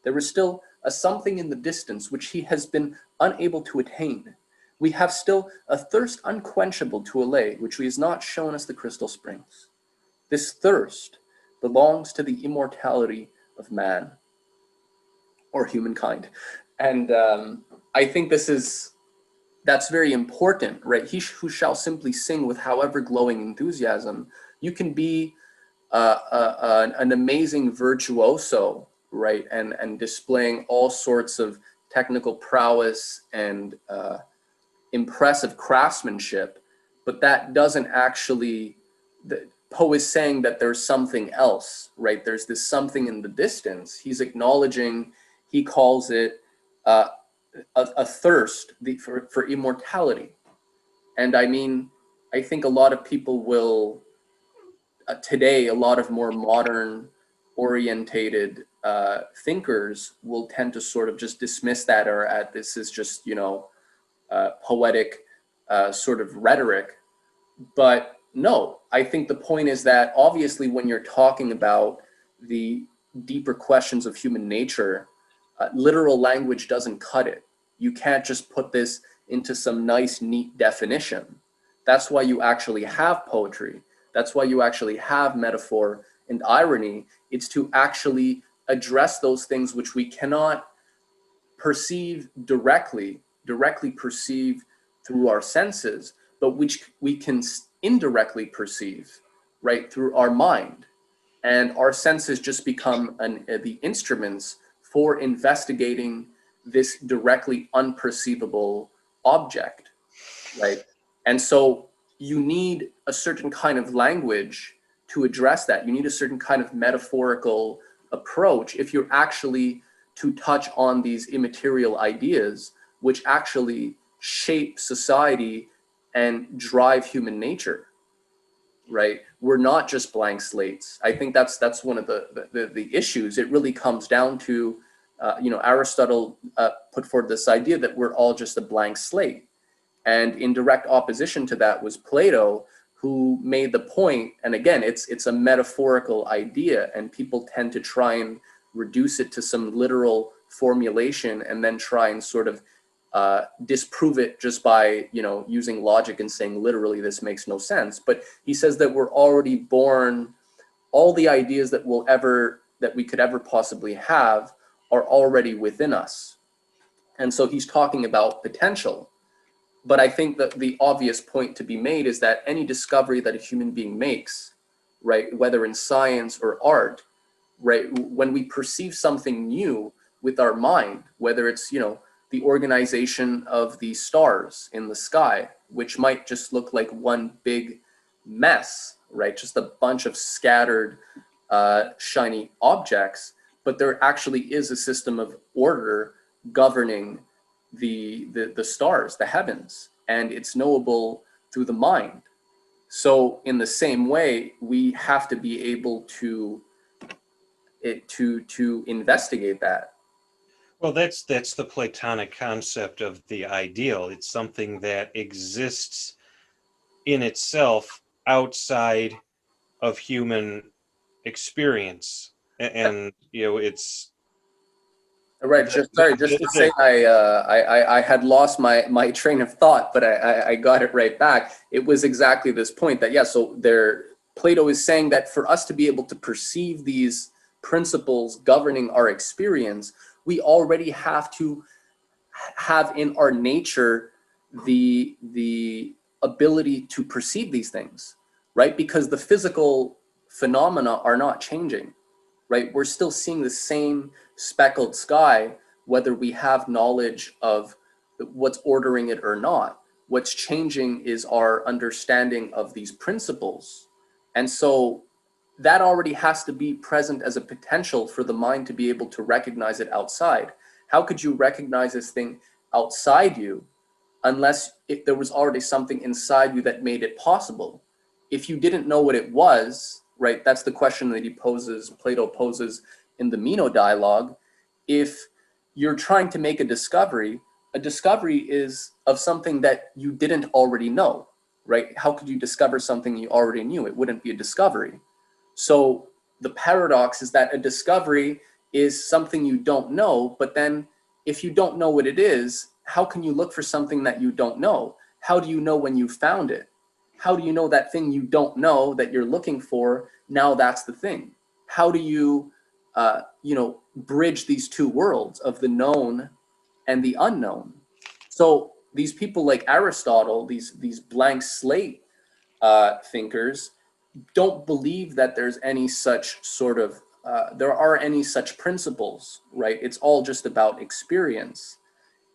[SPEAKER 1] There is still a something in the distance which he has been unable to attain. We have still a thirst unquenchable to allay, which he has not shown us the crystal springs. This thirst belongs to the immortality of man, or humankind." And I think that's very important, right? He who shall simply sing with however glowing enthusiasm. You can be an amazing virtuoso, right? And displaying all sorts of technical prowess and impressive craftsmanship, but that doesn't actually, Poe is saying that there's something else, right? There's this something in the distance. He's acknowledging, he calls it a thirst for immortality. And I mean, I think a lot of people will, today, a lot of more modern orientated thinkers will tend to sort of just dismiss that, or this is just, poetic sort of rhetoric. But no, I think the point is that obviously when you're talking about the deeper questions of human nature, literal language doesn't cut it. You can't just put this into some nice, neat definition. That's why you actually have poetry. That's why you actually have metaphor and irony. It's to actually address those things which we cannot perceive directly perceive through our senses, but which we can indirectly perceive, right, through our mind. And our senses just become the instruments for investigating this directly unperceivable object, right? And so you need a certain kind of language to address that. You need a certain kind of metaphorical approach if you're actually to touch on these immaterial ideas which actually shape society and drive human nature, right? We're not just blank slates. I think that's one of the issues. It really comes down to, Aristotle put forward this idea that we're all just a blank slate. And in direct opposition to that was Plato, who made the point, and again, it's a metaphorical idea, and people tend to try and reduce it to some literal formulation and then try and sort of disprove it just by, using logic and saying literally this makes no sense. But he says that we're already born, all the ideas that we could ever possibly have are already within us. And so he's talking about potential. But I think that the obvious point to be made is that any discovery that a human being makes, right, whether in science or art, right, when we perceive something new with our mind, whether it's, the organization of the stars in the sky, which might just look like one big mess, right, just a bunch of scattered shiny objects, but there actually is a system of order governing the stars, the heavens, and it's knowable through the mind. So in the same way, we have to be able to investigate that.
[SPEAKER 2] Well, that's the Platonic concept of the ideal. It's something that exists in itself outside of human experience, and it's
[SPEAKER 1] Right. Just to say, I had lost my train of thought, but I got it right back. It was exactly this point that, yeah, so Plato is saying that for us to be able to perceive these principles governing our experience, we already have to have in our nature the ability to perceive these things, right? Because the physical phenomena are not changing, right? We're still seeing the same speckled sky, whether we have knowledge of what's ordering it or not. What's changing is our understanding of these principles. And so that already has to be present as a potential for the mind to be able to recognize it outside. How could you recognize this thing outside you unless if there was already something inside you that made it possible? If you didn't know what it was, right, that's the question that Plato poses in the Meno dialogue. If you're trying to make a discovery is of something that you didn't already know, right? How could you discover something you already knew? It wouldn't be a discovery. So the paradox is that a discovery is something you don't know, but then if you don't know what it is, how can you look for something that you don't know? How do you know when you found it? How do you know that thing you don't know that you're looking for, now that's the thing? How do you, bridge these two worlds of the known and the unknown? So these people like Aristotle, these blank slate thinkers, don't believe that there's any such sort of, there are any such principles, right? It's all just about experience.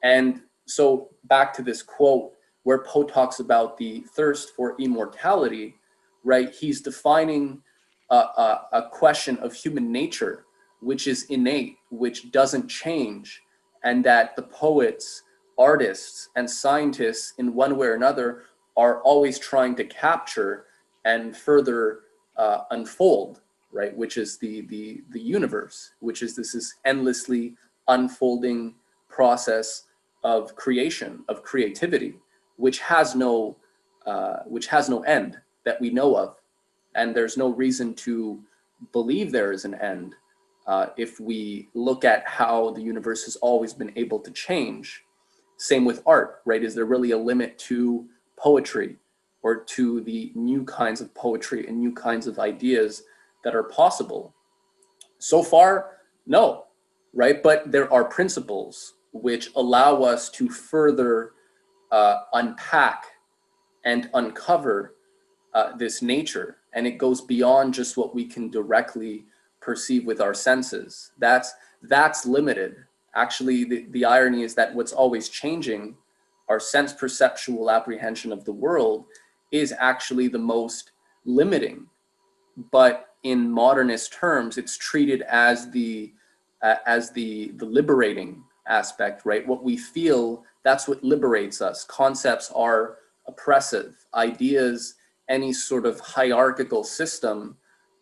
[SPEAKER 1] And so back to this quote where Poe talks about the thirst for immortality, right? He's defining a question of human nature, which is innate, which doesn't change, and that the poets, artists, and scientists in one way or another are always trying to capture and further unfold, right? Which is the universe, which is this endlessly unfolding process of creation, of creativity, which has no end that we know of, and there's no reason to believe there is an end if we look at how the universe has always been able to change. Same with art, right? Is there really a limit to poetry? or to the new kinds of poetry and new kinds of ideas that are possible? So far, no, right? But there are principles which allow us to further unpack and uncover this nature, and it goes beyond just what we can directly perceive with our senses. That's limited. Actually, the irony is that what's always changing, our sense perceptual apprehension of the world, is actually the most limiting. But in modernist terms, it's treated as the liberating aspect, right? What we feel, that's what liberates us. Concepts are oppressive. Ideas, any sort of hierarchical system,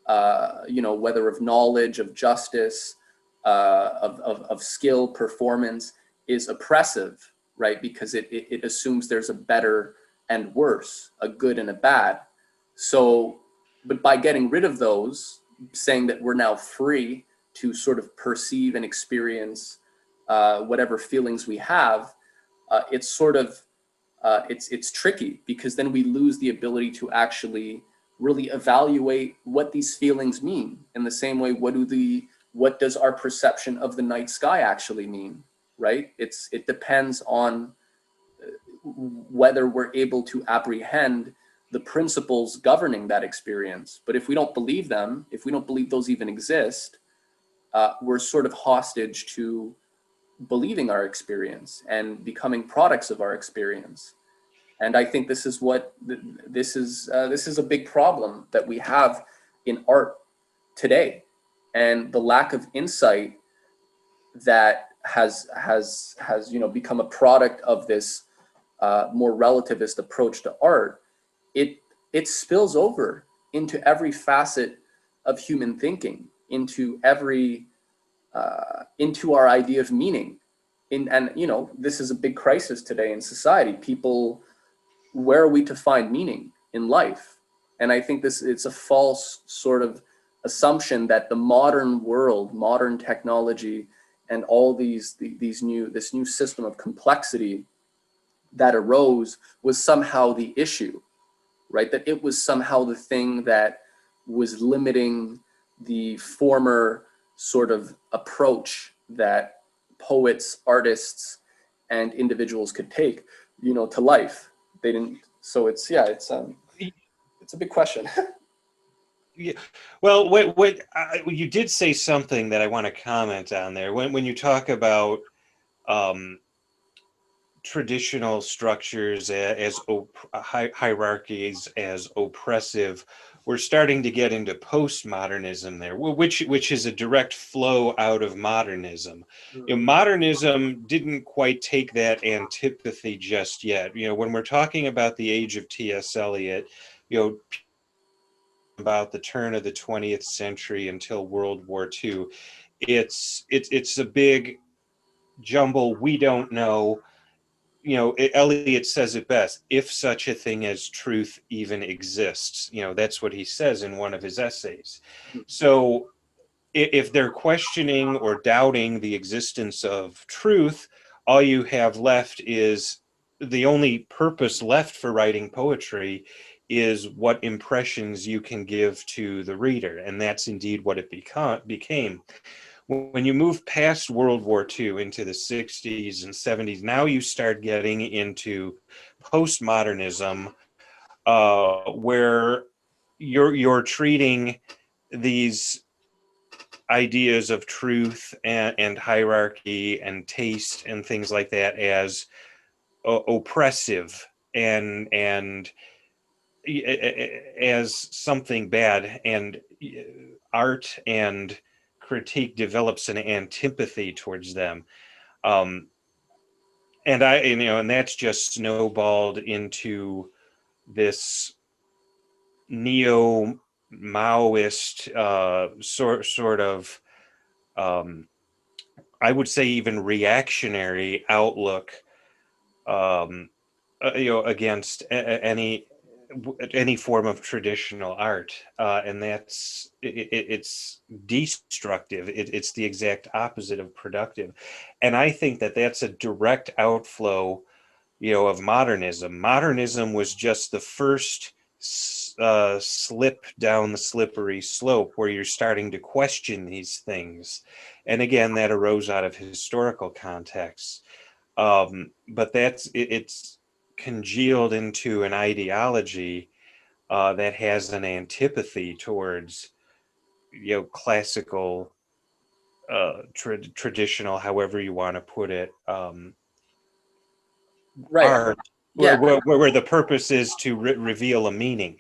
[SPEAKER 1] whether of knowledge, of justice, of skill, performance, is oppressive, right? Because it assumes there's a better and worse, a good and a bad. So, but by getting rid of those, saying that we're now free to sort of perceive and experience whatever feelings we have, it's sort of it's tricky, because then we lose the ability to actually really evaluate what these feelings mean. In the same way, what does our perception of the night sky actually mean, right? It depends on whether we're able to apprehend the principles governing that experience. But if we don't believe them, if we don't believe those even exist, we're sort of hostage to believing our experience and becoming products of our experience. And I think this is a big problem that we have in art today, and the lack of insight that has become a product of this more relativist approach to art. It spills over into every facet of human thinking, into our idea of meaning. And this is a big crisis today in society. People, where are we to find meaning in life? And I think it's a false sort of assumption that the modern world, modern technology, and all this new system of complexity that arose was somehow the issue, right? That it was somehow the thing that was limiting the former sort of approach that poets, artists, and individuals could take, to life. They didn't. So it's a big question.
[SPEAKER 2] Yeah. Well, you did say something that I want to comment on there. When you talk about traditional structures as hierarchies as oppressive, we're starting to get into postmodernism there, which is a direct flow out of modernism. Modernism didn't quite take that antipathy just yet. When we're talking about the age of T.S. Eliot, about the turn of the 20th century until World War II, it's a big jumble. We don't know. Eliot says it best: if such a thing as truth even exists. That's what he says in one of his essays. So if they're questioning or doubting the existence of truth, all you have left is, the only purpose left for writing poetry is what impressions you can give to the reader. And that's indeed what it became. When you move past World War II into the 60s and 70s, now you start getting into postmodernism, where you're treating these ideas of truth and hierarchy and taste and things like that as oppressive and as something bad, and art and critique develops an antipathy towards them. And that's just snowballed into this neo Maoist sort of, I would say, even reactionary outlook, against any form of traditional art, and it's destructive. It's the exact opposite of productive, and I think that that's a direct outflow of modernism. Modernism was just the first slip down the slippery slope where you're starting to question these things. And again, that arose out of historical contexts. But it's congealed into an ideology that has an antipathy towards, classical, traditional, however you want to put it,
[SPEAKER 1] Right.
[SPEAKER 2] art,
[SPEAKER 1] Yeah.
[SPEAKER 2] where the purpose is to reveal a meaning.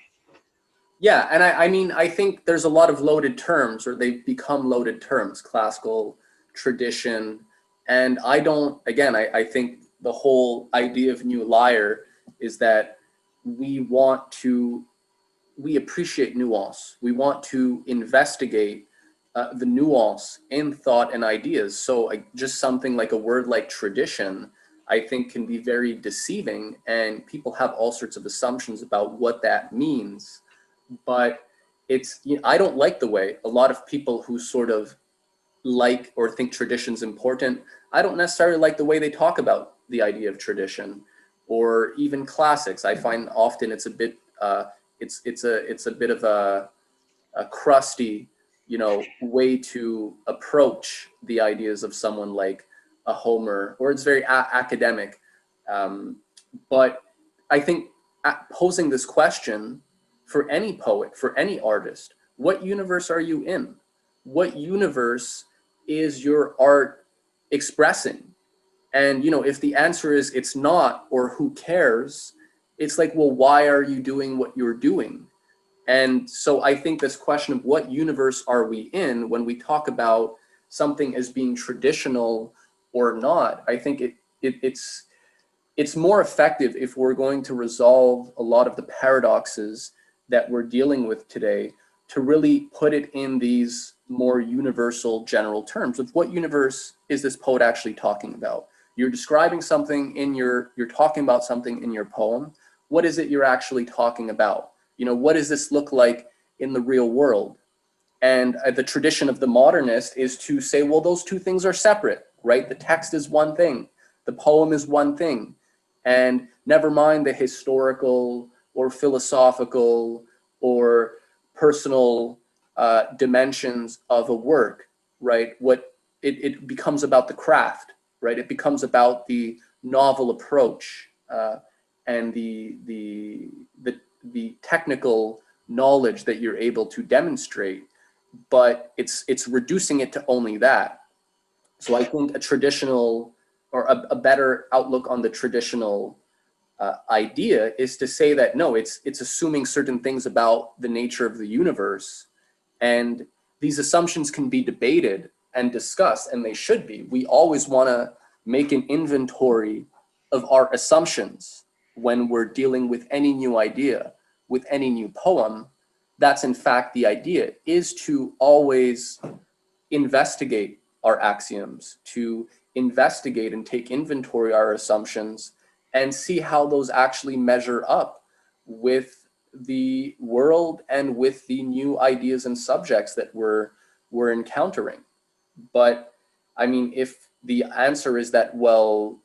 [SPEAKER 1] Yeah, and I mean, I think there's a lot of loaded terms, or they've become loaded terms, classical, tradition, and I don't, again, I think the whole idea of New Lyre is that we want to, we appreciate nuance. We want to investigate the nuance in thought and ideas. So just something like a word like tradition, I think can be very deceiving, and people have all sorts of assumptions about what that means. But it's, I don't like the way a lot of people who sort of like or think tradition's important, I don't necessarily like the way they talk about the idea of tradition or even classics. I find often it's a bit it's a bit of a crusty, way to approach the ideas of someone like a Homer, or it's very academic. But I think posing this question for any poet, for any artist, what universe are you in? What universe is your art expressing? And if the answer is it's not, or who cares, it's like, well, why are you doing what you're doing? And so I think this question of what universe are we in when we talk about something as being traditional or not, I think it's more effective if we're going to resolve a lot of the paradoxes that we're dealing with today, to really put it in these more universal general terms of what universe is this poet actually talking about. You're describing something you're talking about something in your poem. What is it you're actually talking about? What does this look like in the real world? And the tradition of the modernist is to say, well, those two things are separate, right? The text is one thing, the poem is one thing, and never mind the historical or philosophical or personal dimensions of a work, right? What it becomes about the craft, right? It becomes about the novel approach and the technical knowledge that you're able to demonstrate, but it's reducing it to only that. So I think a traditional, or a better outlook on the traditional idea is to say that no, it's assuming certain things about the nature of the universe, and these assumptions can be debated and discussed, and they should be. We always want to make an inventory of our assumptions when we're dealing with any new idea, with any new poem. That's in fact the idea, is to always investigate our axioms, to investigate and take inventory of our assumptions, and see how those actually measure up with the world and with the new ideas and subjects that we're encountering. But I mean, if the answer is that, well,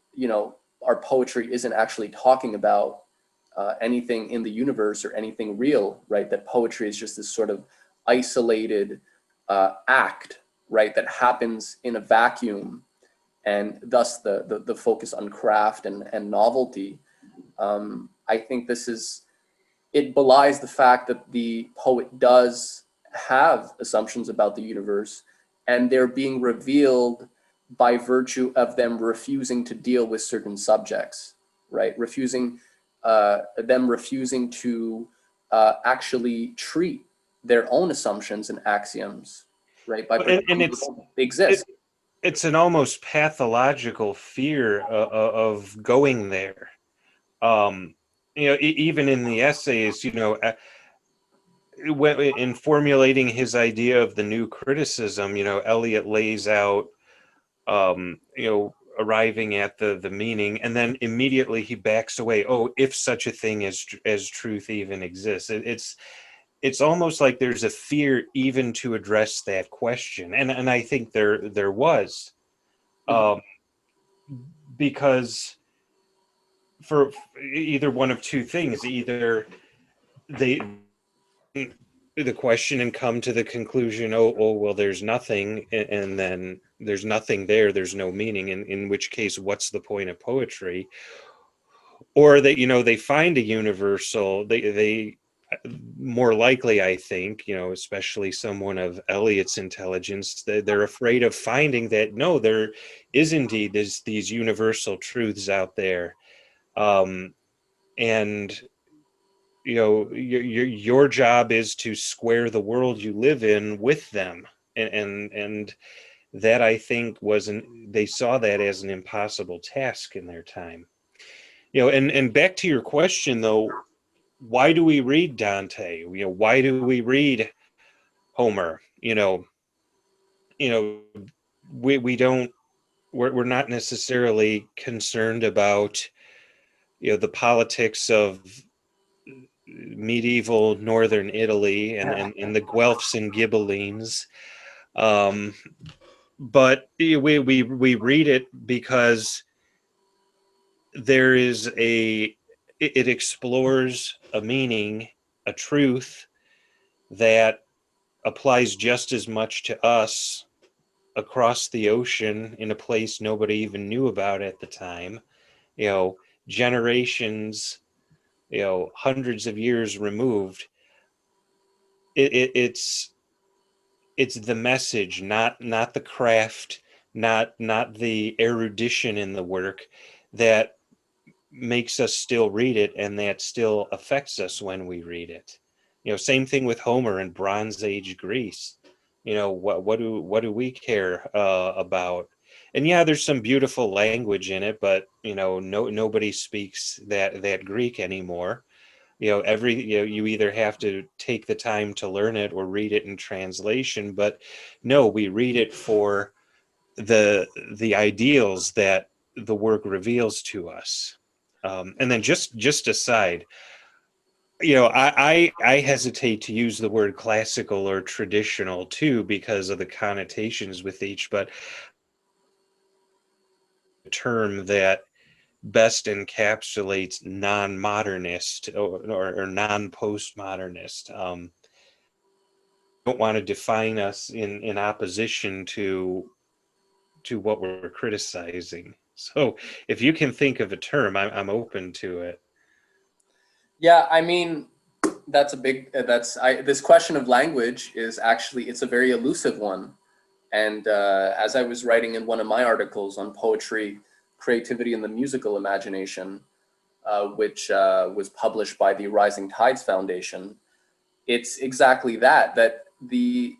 [SPEAKER 1] our poetry isn't actually talking about anything in the universe or anything real, right? That poetry is just this sort of isolated act, right? That happens in a vacuum, and thus the focus on craft and novelty. I think it belies the fact that the poet does have assumptions about the universe, and they're being revealed by virtue of them refusing to deal with certain subjects, right? Them refusing to actually treat their own assumptions and axioms, right? By
[SPEAKER 2] And
[SPEAKER 1] they exist.
[SPEAKER 2] it's an almost pathological fear of going there. Even in the essays, in formulating his idea of the new criticism, Eliot lays out, arriving at the meaning, and then immediately he backs away. Oh, if such a thing as truth even exists, it's almost like there's a fear even to address that question, and I think there was, because for either one of two things. Either they the question and come to the conclusion, oh well, there's nothing, and then there's nothing there, there's no meaning, in which case what's the point of poetry? Or that, they find a universal, they more likely, I think, especially someone of Eliot's intelligence, they're afraid of finding that no, there is indeed these universal truths out there. And your job is to square the world you live in with them, and that, I think, they saw that as an impossible task in their time. And back to your question though, why do we read Dante? Why do we read Homer? We don't, we're not necessarily concerned about the politics of medieval northern Italy and the Guelphs and Ghibellines, but we read it because it explores a meaning, a truth that applies just as much to us across the ocean in a place nobody even knew about at the time, generations, hundreds of years removed. It's the message, not the craft, not the erudition in the work that makes us still read it, and that still affects us when we read it. Same thing with Homer and Bronze Age Greece. What do we care about? And yeah, there's some beautiful language in it, but nobody speaks that Greek anymore. You either have to take the time to learn it or read it in translation. But no, we read it for the ideals that the work reveals to us. And then just aside, I hesitate to use the word classical or traditional too, because of the connotations with each, but a term that best encapsulates non-modernist or non-postmodernist. Don't want to define us in opposition to what we're criticizing. So if you can think of a term, I'm open to it.
[SPEAKER 1] Yeah, I mean, this question of language is actually, it's a very elusive one. And as I was writing in one of my articles on poetry, creativity, and the musical imagination, which was published by the Rising Tides Foundation, it's exactly that the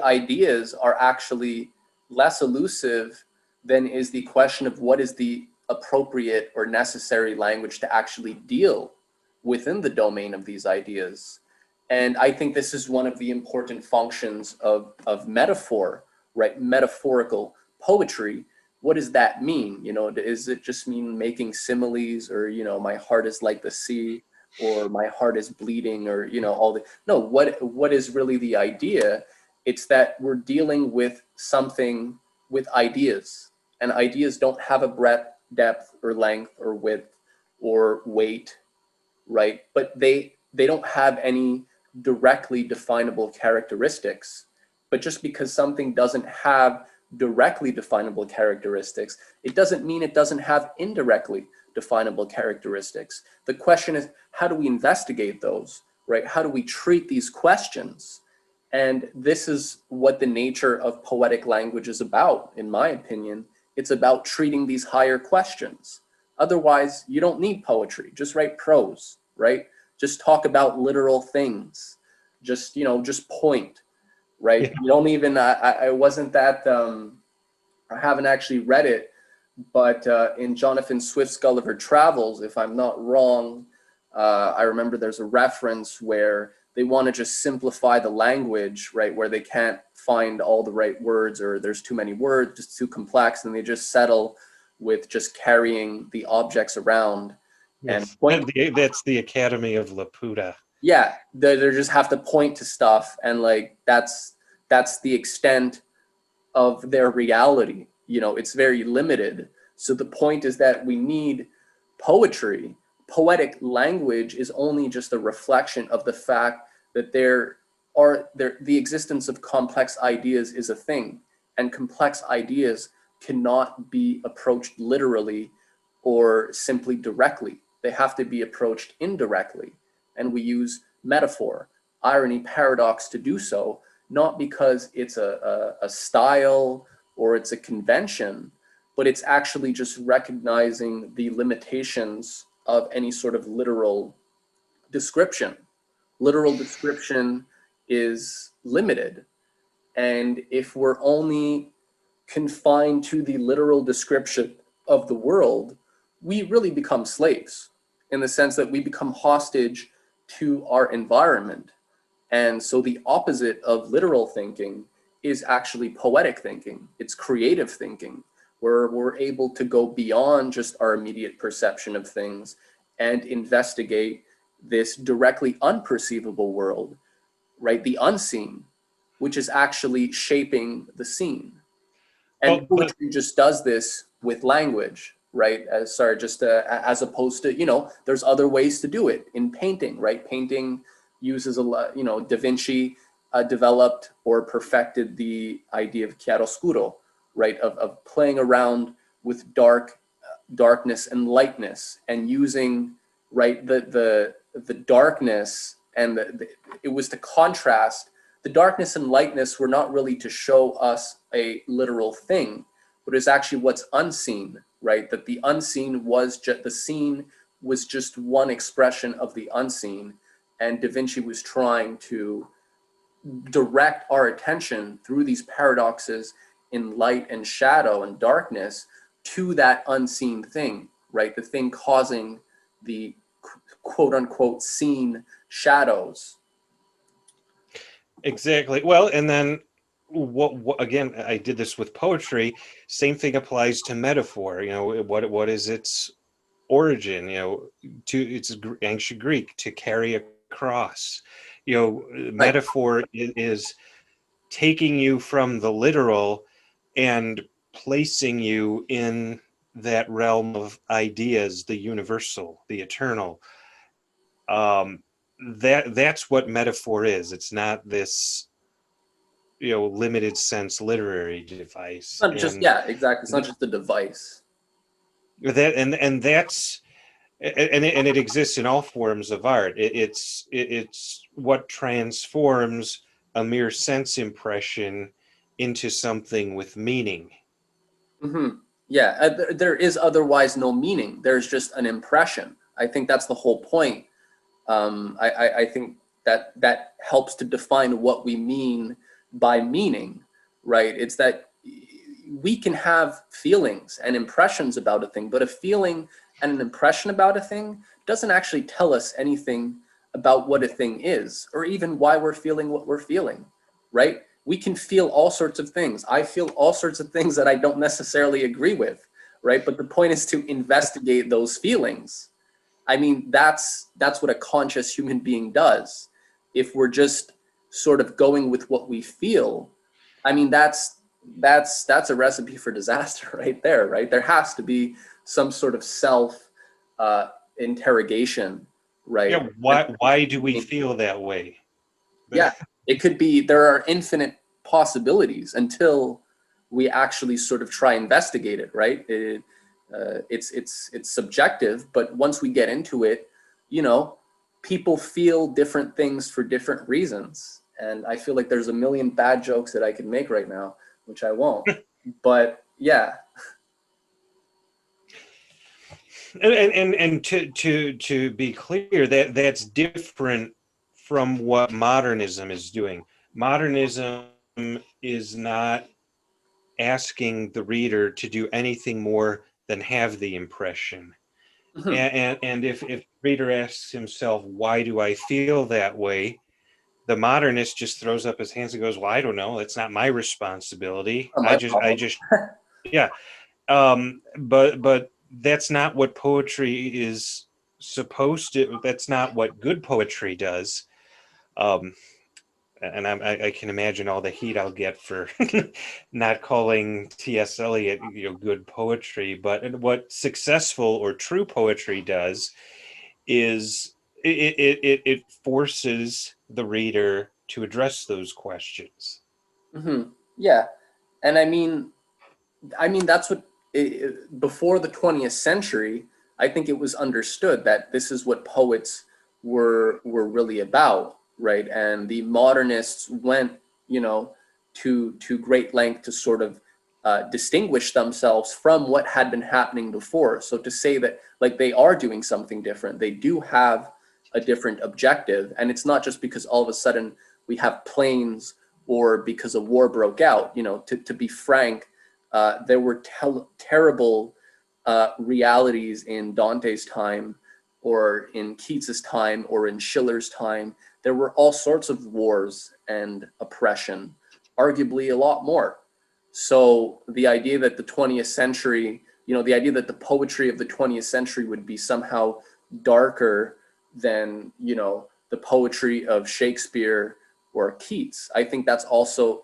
[SPEAKER 1] ideas are actually less elusive than is the question of what is the appropriate or necessary language to actually deal within the domain of these ideas. And I think this is one of the important functions of metaphor, right? Metaphorical poetry. What does that mean? Does it just mean making similes, or, my heart is like the sea, or my heart is bleeding, or, no, what is really the idea? It's that we're dealing with something, with ideas, and ideas don't have a breadth, depth, or length, or width, or weight, right? But they don't have any directly definable characteristics. But just because something doesn't have directly definable characteristics, it doesn't mean it doesn't have indirectly definable characteristics. The question is, how do we investigate those, right? How do we treat these questions? And this is what the nature of poetic language is about, in my opinion. It's about treating these higher questions. Otherwise, you don't need poetry. Just write prose, right? Just talk about literal things. Just point, right?
[SPEAKER 2] Yeah.
[SPEAKER 1] You don't even, I wasn't that, I haven't actually read it, but in Jonathan Swift's Gulliver Travels, if I'm not wrong, I remember there's a reference where they want to just simplify the language, right? Where they can't find all the right words, or there's too many words, just too complex, and they just settle with just carrying the objects around.
[SPEAKER 2] Yes.
[SPEAKER 1] And
[SPEAKER 2] That's the Academy of Laputa.
[SPEAKER 1] yeah, they just have to point to stuff, and like that's the extent of their reality. It's very limited. So the point is that we need poetic language is only just a reflection of the fact that the existence of complex ideas is a thing, and complex ideas cannot be approached literally or simply directly. They have to be approached indirectly, and we use metaphor, irony, paradox to do so, not because it's a style or it's a convention, but it's actually just recognizing the limitations of any sort of literal description. Literal description is limited. And if we're only confined to the literal description of the world, we really become slaves, in the sense that we become hostage to our environment. And so the opposite of literal thinking is actually poetic thinking. It's creative thinking, where we're able to go beyond just our immediate perception of things and investigate this directly unperceivable world, right? The unseen, which is actually shaping the scene. And poetry just does this with language, right? As opposed to, there's other ways to do it in painting, right? Painting uses a lot, Da Vinci developed or perfected the idea of chiaroscuro, right? Of playing around with darkness and lightness, and using, right, the darkness, and it was to contrast. The darkness and lightness were not really to show us a literal thing, but it's actually what's unseen, right? That the unseen was just, the scene was just one expression of the unseen. And Da Vinci was trying to direct our attention through these paradoxes in light and shadow and darkness to that unseen thing, right? The thing causing the quote unquote seen shadows.
[SPEAKER 2] Exactly. Well, and then what again, I did this with poetry. Same thing applies to metaphor. What is its origin? It's ancient Greek, to carry a cross. Metaphor is taking you from the literal and placing you in that realm of ideas, the universal, the eternal. That's what metaphor is. It's not this limited sense literary device.
[SPEAKER 1] It's not just, yeah, exactly. It's not just a device.
[SPEAKER 2] That and that's and it exists in all forms of art. It's what transforms a mere sense impression into something with meaning.
[SPEAKER 1] Mm-hmm. Yeah, there is otherwise no meaning. There's just an impression. I think that's the whole point. I think that helps to define what we mean by meaning, right? It's that we can have feelings and impressions about a thing, but a feeling and an impression about a thing doesn't actually tell us anything about what a thing is, or even why we're feeling what we're feeling, right? We can feel all sorts of things. I feel all sorts of things that I don't necessarily agree with, right? But the point is to investigate those feelings. I mean, that's what a conscious human being does. If we're just sort of going with what we feel, I mean, that's a recipe for disaster right there, right? There has to be some sort of self interrogation, right?
[SPEAKER 2] Yeah. Why do we feel that way?
[SPEAKER 1] Yeah, it could be, there are infinite possibilities until we actually sort of try investigate it, right? It's subjective, but once we get into it, people feel different things for different reasons. And I feel like there's a million bad jokes that I could make right now, which I won't. But yeah.
[SPEAKER 2] And to be clear, that's different from what modernism is doing. Modernism is not asking the reader to do anything more than have the impression.
[SPEAKER 1] Mhm.
[SPEAKER 2] And if the reader asks himself, why do I feel that way? The modernist just throws up his hands and goes, well, I don't know. It's not my responsibility.
[SPEAKER 1] Not my problem.
[SPEAKER 2] Yeah. But that's not what poetry is supposed to. That's not what good poetry does. and I can imagine all the heat I'll get for not calling T.S. Eliot, good poetry. But what successful or true poetry does is it forces the reader to address those questions.
[SPEAKER 1] Yeah, and I mean that's what before the 20th century, I think it was understood that this is what poets were really about, right? And the modernists went, to great length to sort of distinguish themselves from what had been happening before. So to say that like they are doing something different, they do have a different objective, and it's not just because all of a sudden we have planes or because a war broke out. To be frank, there were terrible realities in Dante's time, or in Keats's time, or in Schiller's time. There were all sorts of wars and oppression, arguably a lot more. So the idea that the 20th century, the idea that the poetry of the 20th century would be somehow darker than, the poetry of Shakespeare or Keats, I think that's also,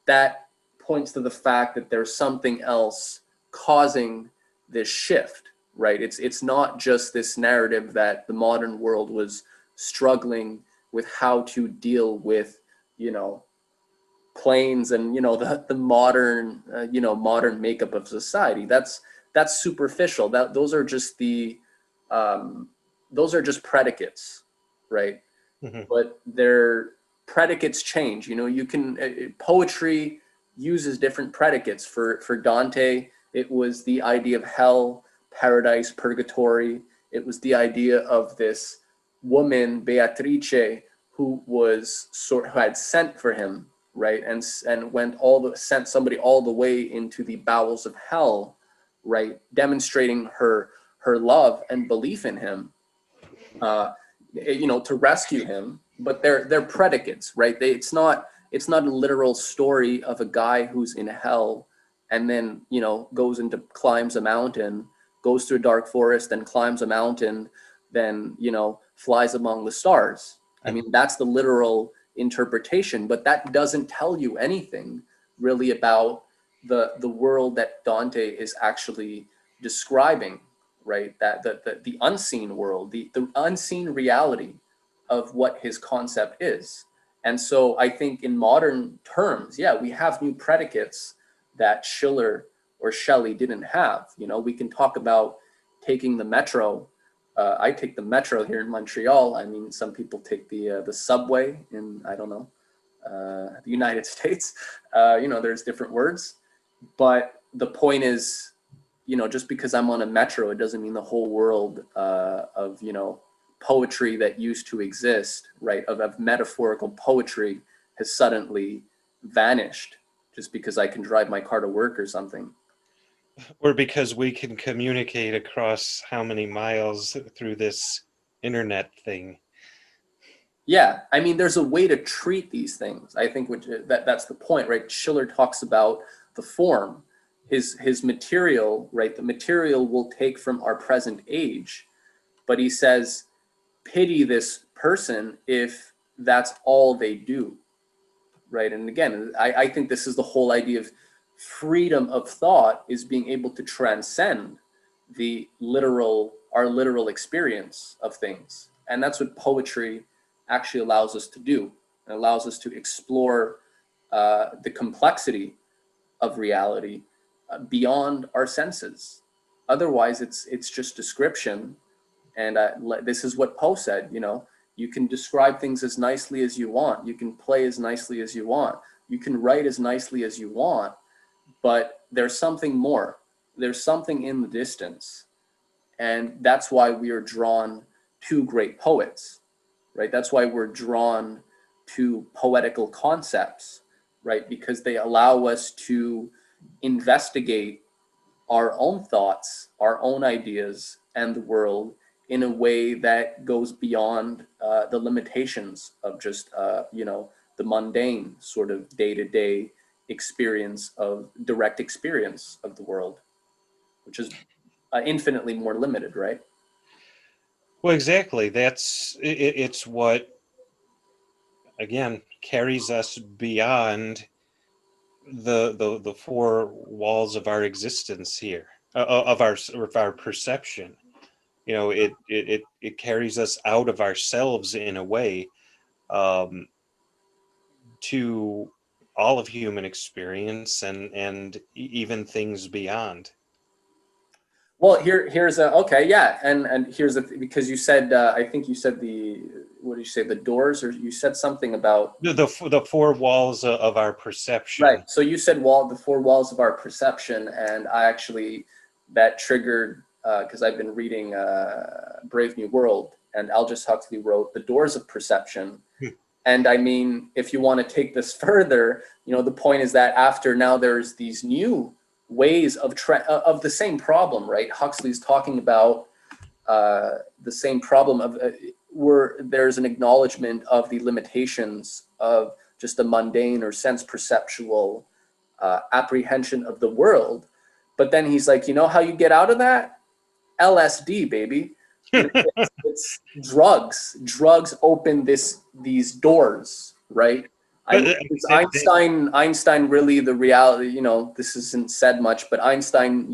[SPEAKER 1] that points to the fact that there's something else causing this shift, right? It's not just this narrative that the modern world was struggling with how to deal with, planes and the modern modern makeup of society. That's superficial. Those are just those are just predicates, right?
[SPEAKER 2] Mhm.
[SPEAKER 1] But their predicates change. You can poetry uses different predicates. For Dante, it was the idea of hell, paradise, purgatory. It was the idea of this woman Beatrice who had sent for him, right, and sent somebody all the way into the bowels of hell, right, demonstrating her love and belief in him, to rescue him. But they're predicates, right? It's not a literal story of a guy who's in hell and then climbs a mountain, goes through a dark forest, then climbs a mountain, then flies among the stars. I mean, that's the literal interpretation, but that doesn't tell you anything really about the world that Dante is actually describing, right? That the unseen world, the unseen reality of what his concept is. And so I think in modern terms, yeah, we have new predicates that Schiller or Shelley didn't have. We can talk about taking the metro. I take the metro here in Montreal. I mean, some people take the subway in, I don't know, the United States. There's different words, but the point is, just because I'm on a metro, it doesn't mean the whole world of poetry that used to exist, right, of metaphorical poetry has suddenly vanished just because I can drive my car to work or something.
[SPEAKER 2] Or because we can communicate across how many miles through this internet thing.
[SPEAKER 1] Yeah, I mean, there's a way to treat these things. I think that's the point, right? Schiller talks about the form, his material, right? The material we'll take from our present age, but he says, pity this person if that's all they do, right? And again, I think this is the whole idea of freedom of thought, is being able to transcend our literal experience of things. And that's what poetry actually allows us to do. It allows us to explore the complexity of reality beyond our senses. Otherwise, it's just description. And this is what Poe said, you can describe things as nicely as you want. You can play as nicely as you want. You can write as nicely as you want, but there's something more. There's something in the distance. And that's why we are drawn to great poets, right? That's why we're drawn to poetical concepts, right? Because they allow us to investigate our own thoughts, our own ideas, and the world in a way that goes beyond the limitations of just, the mundane sort of day-to-day direct experience of the world, which is infinitely more limited, right?
[SPEAKER 2] Well, exactly. It's what again, carries us beyond the four walls of our existence here, of our perception. You know, it carries us out of ourselves in a way, um, to all of human experience, and even things beyond.
[SPEAKER 1] Well, here's a okay, yeah, and here's a because you said I think you said what did you say, the doors, or you said something about
[SPEAKER 2] The four walls of our
[SPEAKER 1] right.
[SPEAKER 2] perception.
[SPEAKER 1] So you said the four walls of our perception, and I actually that triggered because I've been reading Brave New World, and Aldous Huxley wrote The Doors of Perception. And I mean, if you want to take this further, the point is that after now there's these new ways of the same problem, right? Huxley's talking about the same problem of where there's an acknowledgement of the limitations of just a mundane or sense perceptual apprehension of the world. But then he's like, you know how you get out of that? LSD, baby. It's drugs. Drugs open these doors, right? I
[SPEAKER 2] But
[SPEAKER 1] mean, it's Einstein really the reality, this isn't said much, but Einstein,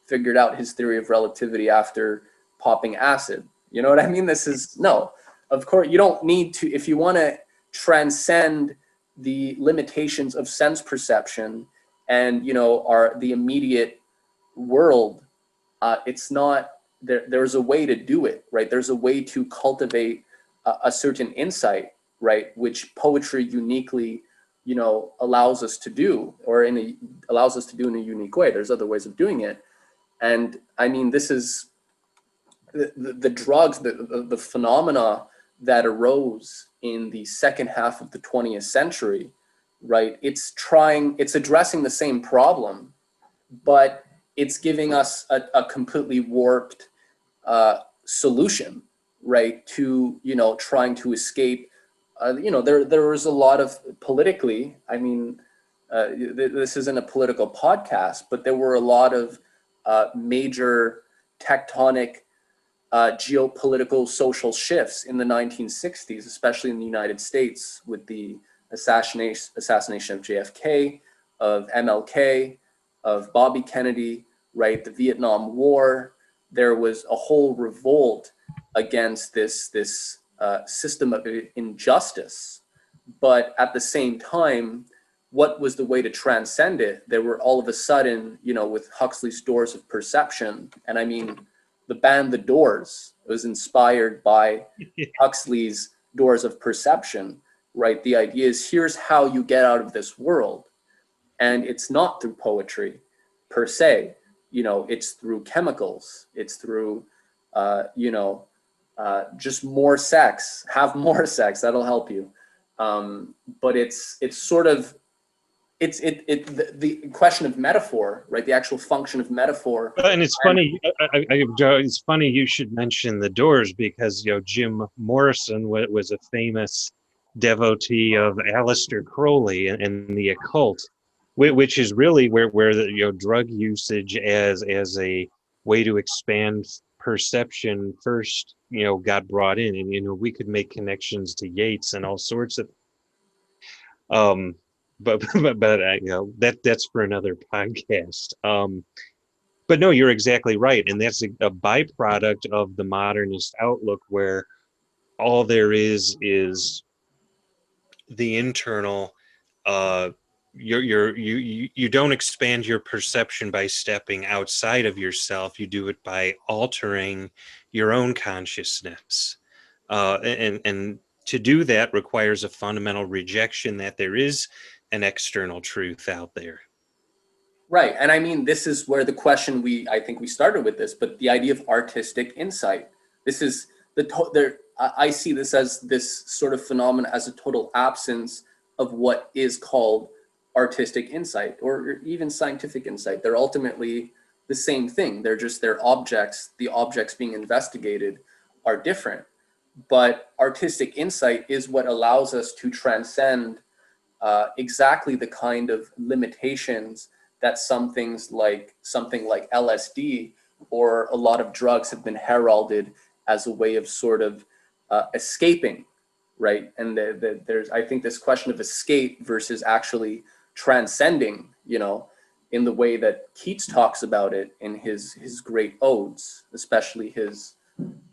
[SPEAKER 1] figured out his theory of relativity after popping acid. You know what I mean? This is no. Of course, you don't need to if you want to transcend the limitations of sense perception and are the immediate world. It's not there's a way to do it, right? There's a way to cultivate a certain insight, right, which poetry uniquely allows us to do, or allows us to do in a unique way. There's other ways of doing it. And I mean, this is the drugs, the phenomena that arose in the second half of the 20th century, right? It's addressing the same problem, but it's giving us a completely warped solution, right? To trying to escape. There was a lot of politically. I mean, this isn't a political podcast, but there were a lot of major tectonic geopolitical social shifts in the 1960s, especially in the United States, with the assassination of JFK, of MLK, of Bobby Kennedy, right? The Vietnam War. There was a whole revolt against this system of injustice. But at the same time, what was the way to transcend it? There were all of a sudden, with Huxley's Doors of Perception, and I mean, the band The Doors was inspired by Huxley's Doors of Perception, right? The idea is here's how you get out of this world. And it's not through poetry per se, it's through chemicals. It's through, just more sex, have more sex, that'll help you. But it's sort of, the question of metaphor, right? The actual function of metaphor.
[SPEAKER 2] And it's funny. It's funny you should mention the Doors, because Jim Morrison was a famous devotee of Aleister Crowley and the occult, which is really where the drug usage as a way to expand perception first got brought in, and we could make connections to Yeats and all sorts of but that's for another podcast. But no, you're exactly right, and that's a byproduct of the modernist outlook, where all there is the internal. You don't expand your perception by stepping outside of yourself. You do it by altering your own consciousness, and to do that requires a fundamental rejection that there is an external truth out there.
[SPEAKER 1] Right. And I mean, this is where the question I think we started with this, but the idea of artistic insight. This is I see this as this sort of phenomenon as a total absence of what is called artistic insight or even scientific insight. They're ultimately the same thing. They're just their objects. The objects being investigated are different. But artistic insight is what allows us to transcend exactly the kind of limitations that something like LSD or a lot of drugs have been heralded as a way of sort of escaping, right? And there's, I think, this question of escape versus actually transcending, you know, in the way that Keats talks about it in his great odes, especially his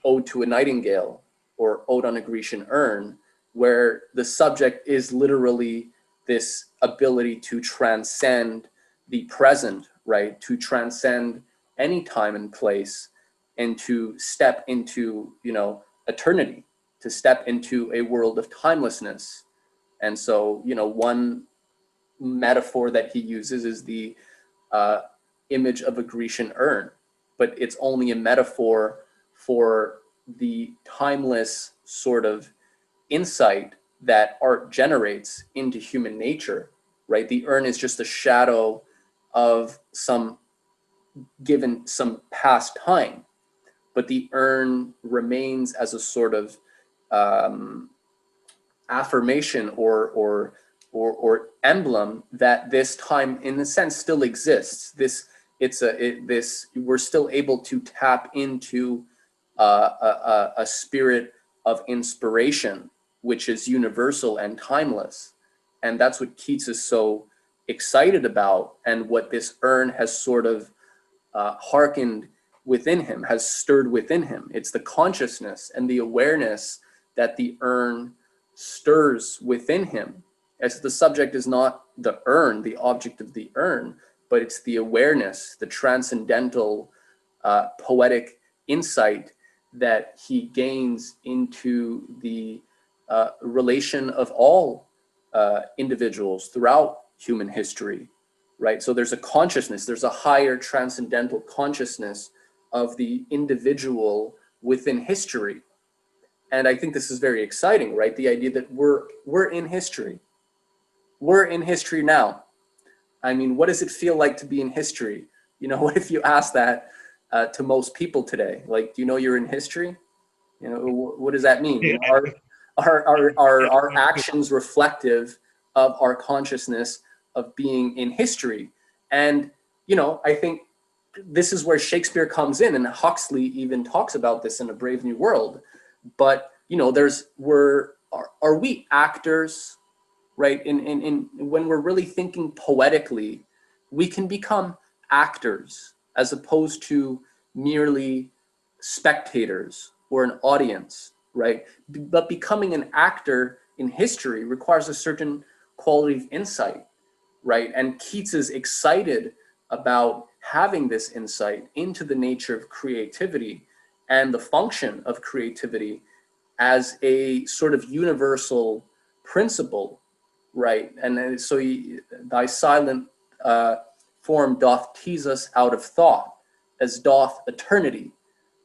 [SPEAKER 1] Ode to a Nightingale or Ode on a Grecian Urn, where the subject is literally this ability to transcend the present, right? To transcend any time and place and to step into, you know, eternity, to step into a world of timelessness. And so, you know, one metaphor that he uses is the image of a Grecian urn, but it's only a metaphor for the timeless sort of insight that art generates into human nature, right? The urn is just a shadow of some past time, but the urn remains as a sort of affirmation or emblem that this time, in a sense, still exists. We're still able to tap into a spirit of inspiration, which is universal and timeless. And that's what Keats is so excited about, and what this urn has sort of hearkened within him, has stirred within him. It's the consciousness and the awareness that the urn stirs within him. As the subject is not the urn, the object of the urn, but it's the awareness, the transcendental, poetic insight that he gains into the relation of all individuals throughout human history, right? So there's a consciousness, there's a higher transcendental consciousness of the individual within history. And I think this is very exciting, right? The idea that we're in history. We're in history now. I mean, what does it feel like to be in history? You know, what if you ask that to most people today? Like, do you know you're in history? You know, what does that mean? You know, are actions reflective of our consciousness of being in history? And, you know, I think this is where Shakespeare comes in, and Huxley even talks about this in A Brave New World. But, you know, are we actors, right? When we're really thinking poetically, we can become actors as opposed to merely spectators or an audience, right? But becoming an actor in history requires a certain quality of insight, right? And Keats is excited about having this insight into the nature of creativity and the function of creativity as a sort of universal principle, right? And so thy silent form doth tease us out of thought, as doth eternity,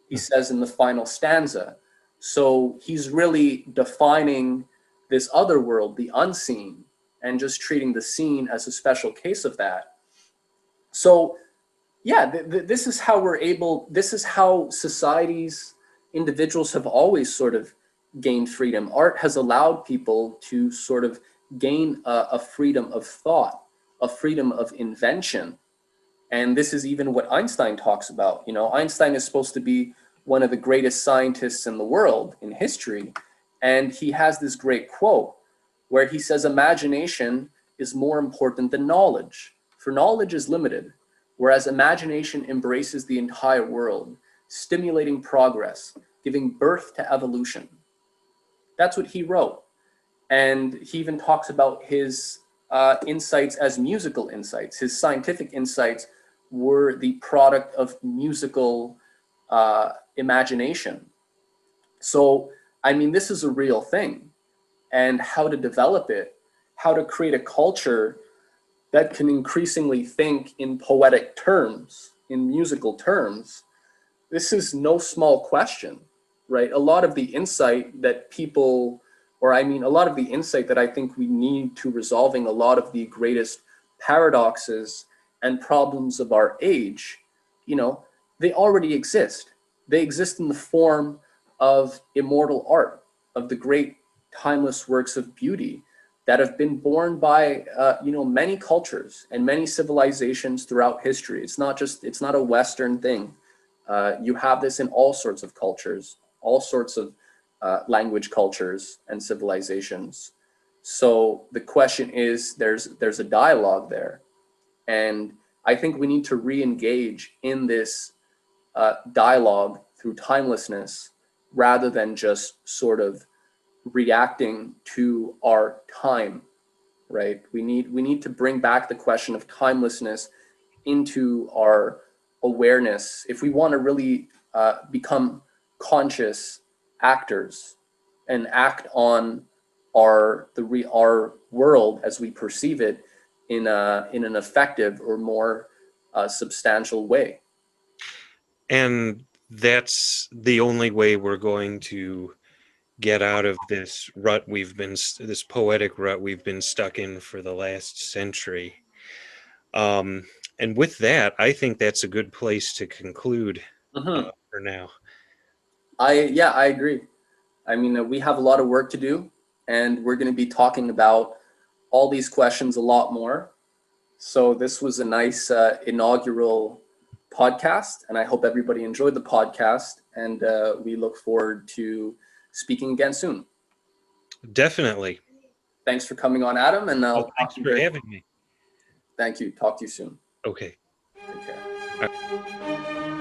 [SPEAKER 1] he says in the final stanza. So he's really defining this other world, the unseen, and just treating the seen as a special case of that. So yeah, this is how societies, individuals have always sort of gained freedom. Art has allowed people to sort of gain a freedom of thought, a freedom of invention. And this is even what Einstein talks about. You know, Einstein is supposed to be one of the greatest scientists in the world in history. And he has this great quote where he says, imagination is more important than knowledge, for knowledge is limited, whereas imagination embraces the entire world, stimulating progress, giving birth to evolution. That's what he wrote. And he even talks about his insights as musical insights. His scientific insights were the product of musical imagination. So, I mean, this is a real thing. And how to develop it, how to create a culture that can increasingly think in poetic terms, in musical terms, this is no small question, right? A lot of the insight that people, a lot of the insight that I think we need to resolving a lot of the greatest paradoxes and problems of our age, you know, they already exist. They exist in the form of immortal art, of the great timeless works of beauty that have been born by many cultures and many civilizations throughout history. It's not a Western thing. You have this in all sorts of cultures, all sorts of language cultures and civilizations. So the question is, there's a dialogue there. And I think we need to re-engage in this dialogue through timelessness rather than just sort of reacting to our time, right? We need to bring back the question of timelessness into our awareness if we want to really become conscious actors and act on our world as we perceive it in an effective or more substantial way.
[SPEAKER 2] And that's the only way we're going to get out of this rut this poetic rut we've been stuck in for the last century. And with that, I think that's a good place to conclude for now.
[SPEAKER 1] I agree. I mean, we have a lot of work to do, and we're going to be talking about all these questions a lot more. So this was a nice inaugural podcast, and I hope everybody enjoyed the podcast, and we look forward to speaking again soon.
[SPEAKER 2] Definitely.
[SPEAKER 1] Thanks for coming on, Adam, and
[SPEAKER 2] thanks for having me.
[SPEAKER 1] Thank you. Talk to you soon.
[SPEAKER 2] Okay.
[SPEAKER 1] Take care.